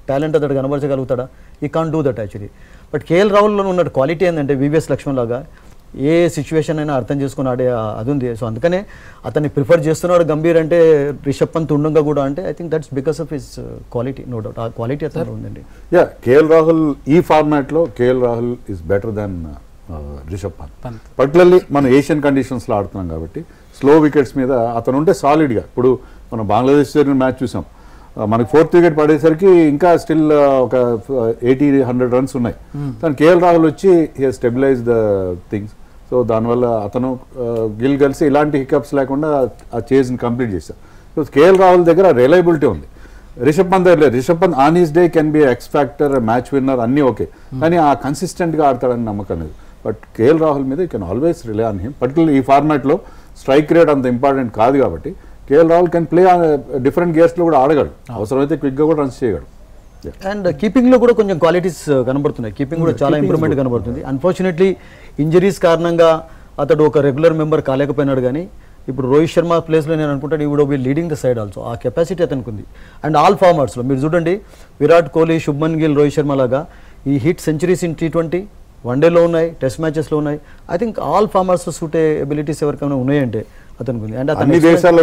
talent అతడు కనబరచగలుగుతాడా? He can't do that actually. But KL రాహుల్లో ఉన్న క్వాలిటీ ఏంటంటే వివిఎస్ లక్ష్మణ్ లాగా ఏ సిచ్యువేషన్ అయినా అర్థం చేసుకుని ఆడే అది ఉంది. సో అందుకనే అతన్ని ప్రిఫర్ చేస్తున్నాడు గంభీర్ అంటే రిషబ్ పంత్ ఉండగా కూడా. అంటే I think that's because of his quality, no doubt ఆ క్వాలిటీ అతను ఉందండి. కేఎల్ రాహుల్ ఈ ఫార్మాట్లో KL Rahul is better than Rishabh Pant. Particularly మనం ఏషియన్ కండిషన్స్లో ఆడుతున్నాం కాబట్టి స్లో వికెట్స్ మీద అతను ఉంటే సాలిడ్గా. ఇప్పుడు మనం బంగ్లాదేశ్ జరిగిన మ్యాచ్ చూసాం, మనకి 4th wicket పడేసరికి ఇంకా స్టిల్ ఒక 80-100 runs ఉన్నాయి. కానీ కేఎల్ రాహుల్ వచ్చి he stabilize the things. So దానివల్ల అతను గిల్ కలిసి ఇలాంటి హికప్స్ లేకుండా ఆ చేజ్ని కంప్లీట్ చేశారు. సో కేఎల్ రాహుల్ దగ్గర రిలయబిలిటీ ఉంది, రిషబ్ పంత్ దగ్గర లేదు. Rishabh Pant on his day can be X factor, match winner అన్నీ ఓకే, కానీ ఆ కన్సిస్టెంట్గా ఆడతాడని నమ్మకం లేదు. బట్ కేఎల్ రాహుల్ మీద you can always rely on him. Particular ఈ ఫార్మాట్లో స్ట్రైక్ రేట్ అంత ఇంపార్టెంట్ కాదు కాబట్టి KL Rahul can play different గేర్స్లో కూడా ఆడగలడు, అవసరమైతే క్విక్గా కూడా రన్స్ చేయగలడు. అండ్ కీపింగ్లో కూడా కొంచెం క్వాలిటీస్ కనబడుతున్నాయి, కీపింగ్ కూడా చాలా ఇంప్రూవ్మెంట్ కనబడుతుంది. అన్ఫార్చునేట్లీ ఇంజరీస్ కారణంగా అతడు ఒక రెగ్యులర్ మెంబర్ కాలేకపోయినాడు. కానీ ఇప్పుడు రోహిత్ శర్మ ప్లేస్లో నేను అనుకుంటాను he would be leading the side also. ఆ కెపాసిటీ అతనికి ఉంది. అండ్ ఆల్ ఫార్మాట్స్లో మీరు చూడండి, విరాట్ కోహ్లీ, శుభ్మన్ గిల్, రోహిత్ శర్మ లాగా ఈ హిట్ సెంచరీస్ ఇన్ T20 వన్డేలో ఉన్నాయి, టెస్ట్ మ్యాచెస్లో ఉన్నాయి. ఐ థింక్ ఆల్ ఫార్మాట్స్లో సూటే ఎబిలిటీస్ ఎవరికైనా ఉన్నాయంటే అతనికి ఉంది. అండ్ అన్ని దేశాల్లో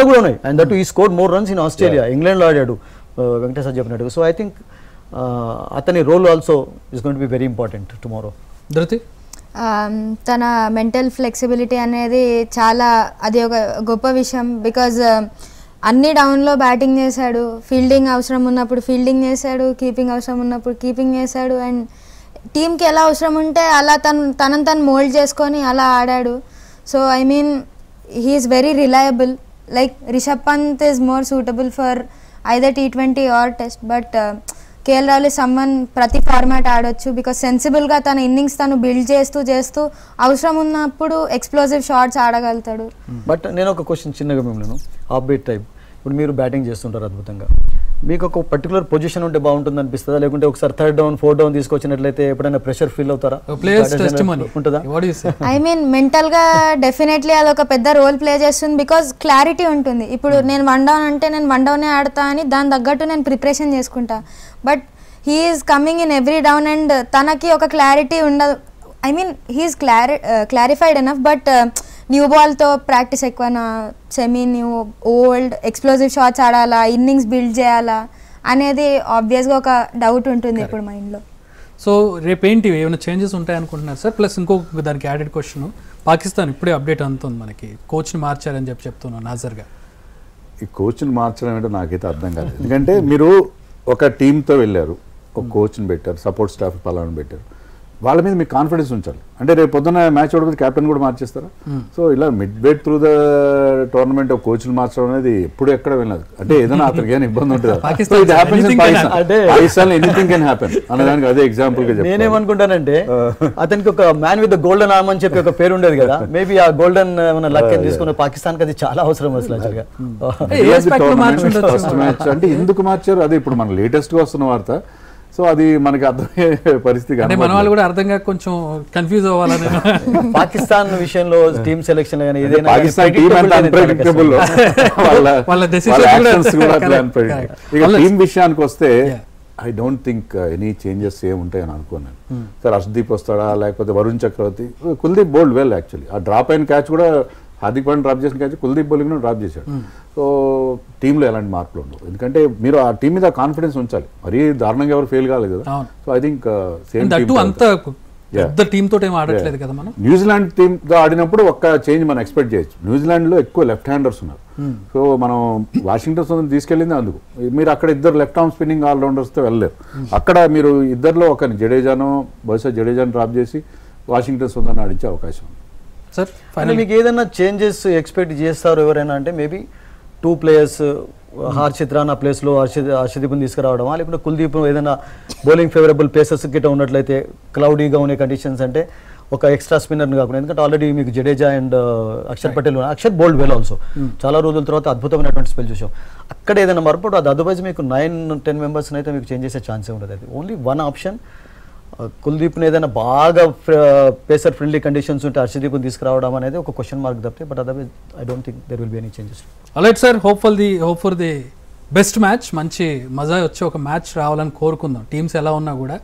కూడా ఉన్నాయి. And that he scored more runs in Australia, ఇంగ్లాండ్లో ఆడాడు వెంకటేశ్వర చెప్పినట్టు. సో ఐ థింక్ అతని role also is going to be very important tomorrow. ధృతి తన మెంటల్ ఫ్లెక్సిబిలిటీ అనేది చాలా అది ఒక గొప్ప విషయం. బికాజ్ అన్ని డౌన్లో బ్యాటింగ్ చేశాడు, ఫీల్డింగ్ అవసరం ఉన్నప్పుడు ఫీల్డింగ్ చేశాడు, కీపింగ్ అవసరం ఉన్నప్పుడు కీపింగ్ చేశాడు, అండ్ టీంకి ఎలా అవసరం ఉంటే అలా తనను తను మోల్డ్ చేసుకొని అలా ఆడాడు. So I mean he is very reliable. Like Rishabh Pant is more suitable for either T20 or test, but KL Rahul సమ్మన్ ప్రతి ఫార్మాట్ ఆడొచ్చు. బికాస్ సెన్సిబుల్గా తన ఇన్నింగ్స్ తను బిల్డ్ చేస్తూ అవసరం ఉన్నప్పుడు ఎక్స్ప్లోజివ్ షాట్స్ ఆడగలుగుతాడు. బట్ నేను ఒక క్వశ్చన్ చిన్నగా మిమ్మల్ని ఆఫ్ బీట్ టైప్, ఇప్పుడు మీరు బ్యాటింగ్ చేస్తుంటారు అద్భుతంగా, మీకు ఒక పర్టికులర్ పొజిషన్ ఉంటే బాగుంటుంది అనిపిస్తుందా, లేకుంటే ఒకసారి 3rd డౌన్ 4th డౌన్ తీసుకొచ్చినట్లయితే ఎప్పుడైనా ప్రెషర్ ఫీల్ అవుతారా? ఉంటుందా? ఐ మీన్ మెంటల్గా డెఫినెట్లీ అది ఒక పెద్ద రోల్ ప్లే చేస్తుంది. బికాజ్ క్లారిటీ ఉంటుంది. ఇప్పుడు నేను 1 డౌన్ అంటే నేను 1 డౌనే ఆడతా అని దాని తగ్గట్టు నేను ప్రిపరేషన్ చేసుకుంటా. But he is coming in every down and తనకి ఒక క్లారిటీ ఉండదు. I mean he's clarified enough, but new బాల్తో ప్రాక్టీస్ ఎక్కువ, semi new old explosive shots ఆడాలా, ఇన్నింగ్స్ బిల్డ్ చేయాలా అనేది ఆబ్వియస్గా ఒక డౌట్ ఉంటుంది ఇప్పుడు మైండ్లో. సో రేపేంటి ఏమైనా చేంజెస్ ఉంటాయి అనుకుంటున్నారు సార్? ప్లస్ ఇంకొక దానికి యాడెడ్ క్వశ్చన్, పాకిస్తాన్ ఇప్పుడే అప్డేట్ అందుతుంది మనకి, కోచ్ని మార్చారని చెప్తున్నాను నాజర్గా. ఈ కోచ్ని మార్చడం ఏంటో నాకైతే అర్థం కాదు. ఎందుకంటే మీరు ఒక టీంతో వెళ్ళారు, ఒక కోచ్ని పెట్టారు, సపోర్ట్ స్టాఫ్ పలానా పెట్టారు, వాళ్ళ మీద మీకు కాన్ఫిడెన్స్ ఉంచాలి. అంటే రేపు పొద్దున్న మ్యాచ్ ఓడిపోతే కెప్టెన్ కూడా మార్చేస్తారా? సో ఇలా mid way through the tournament కోచ్లు మార్చడం అనేది ఎప్పుడు ఎక్కడ వెళ్ళదు. అంటే ఏదైనా అతనికి ఏమైనా ఇబ్బంది ఉంటుంది, పాకిస్తాన్ ఎనీథింగ్ కెన్ హ్యాపెన్ అనేదానికి అదే ఎగ్జాంపుల్ గా చెప్తాను. నేనేమనుకుంటానంటే అతనికి ఒక మ్యాన్ విత్ గోల్డెన్ ఆర్మ్ అని చెప్పి ఒక పేరు ఉండేది కదా, మేబీ ఆ గోల్డెన్ లక్ తీసుకున్న పాకిస్తాన్ కి అది చాలా అవసరం అసలు. ఫస్ట్ మ్యాచ్ అంటే ఎందుకు మార్చారు అదే ఇప్పుడు మన లేటెస్ట్ గా వస్తున్న వార్త. సో అది మనకి అర్థమయ్యే పరిస్థితి, మన వాళ్ళు కూడా అర్థంగా కొంచెం కన్ఫ్యూజ్ అవ్వాలని. పాకిస్తాన్ విషయంలో టీమ్ సెలెక్షన్ కానీ ఏదైనా పాకిస్తాన్ టీమ్ అంతా అన్ప్రెడిక్టబుల్, వాళ్ళ టీమ్ విషయానికి వస్తే I don't think any changes ఏమి ఉంటాయని అనుకున్నాను. సార్ హర్షదీప్ వస్తాడా లేకపోతే వరుణ్ చక్రవర్తి, కుల్దీప్ బౌల్డ్ వెల్ యాక్చువల్లీ. ఆ డ్రాప్ అయిన క్యాచ్ కూడా హార్దిక్ పాండ్యా డ్రాప్ చేసిన క్యాచ్ కుల్దీప్ బౌలింగ్ డ్రాప్ చేశాడు. సో టీంలో ఎలాంటి మార్పులు ఉండవు, ఎందుకంటే మీరు ఆ టీం మీద కాన్ఫిడెన్స్ ఉంచాలి. మరీ దారుణంగా ఎవరు ఫెయిల్ కాలేదు కదా. So I think New Zealand team తో ఆడినప్పుడు ఒక్క చేంజ్ మనం ఎక్స్పెక్ట్ చేయొచ్చు. న్యూజిలాండ్ లో ఎక్కువ లెఫ్ట్ హ్యాండర్స్ ఉన్నారు. సో మనం వాషింగ్టన్ తీసుకెళ్ళింది అందుకు. మీరు అక్కడ ఇద్దరు లెఫ్ట్ ఆర్మ్ స్పిన్నింగ్ ఆల్రౌండర్స్ తో వెళ్ళలేరు. అక్కడ మీరు ఇద్దరులో ఒక జడేజాను బహుశా జడేజాను డ్రాప్ చేసి వాషింగ్టన్ సుందర్ని ఆడించే అవకాశం ఉంది. సార్ మీకు ఏదైనా చేంజెస్ ఎక్స్పెక్ట్ చేస్తారు ఎవరైనా అంటే మేబీ 2 players హర్షిత్ రాణా ప్లేస్లో హర్షదీప్ని తీసుకురావడమా, లేకుంటే కుల్దీప్ ఏదైనా బౌలింగ్ ఫేవరబుల్ ప్లేసెస్ గిట్ట ఉన్నట్లయితే క్లౌడీగా ఉండే కండిషన్స్ అంటే ఒక ఎక్స్ట్రా స్పిన్నర్ని కాకుండా, ఎందుకంటే ఆల్రెడీ మీకు Jadeja and Axar Patel, Axar bowled well also, చాలా రోజుల తర్వాత అద్భుతమైనటువంటి స్పెల్ చూసాం. అక్కడ ఏదైనా మార్పు అది అదర్వైజ్ మీకు 9-10 మెంబర్స్ని అయితే మీకు చేంజ్ చేసే ఛాన్సే ఉండదు. అది ఓన్లీ వన్ ఆప్షన్, కుల్దీప్ని ఏదైనా బాగా పేసర్ ఫ్రెండ్లీ కండిషన్స్ ఉంటే హర్షదీప్ని తీసుకురావడం అనేది ఒక క్వశ్చన్ మార్క్ తప్పితే, but otherwise I don't think there will be any changes. Alright sir, hope for the best match, మంచి మజా వచ్చి ఒక మ్యాచ్ రావాలని కోరుకుందాం. టీమ్స్ ఎలా ఉన్నా కూడా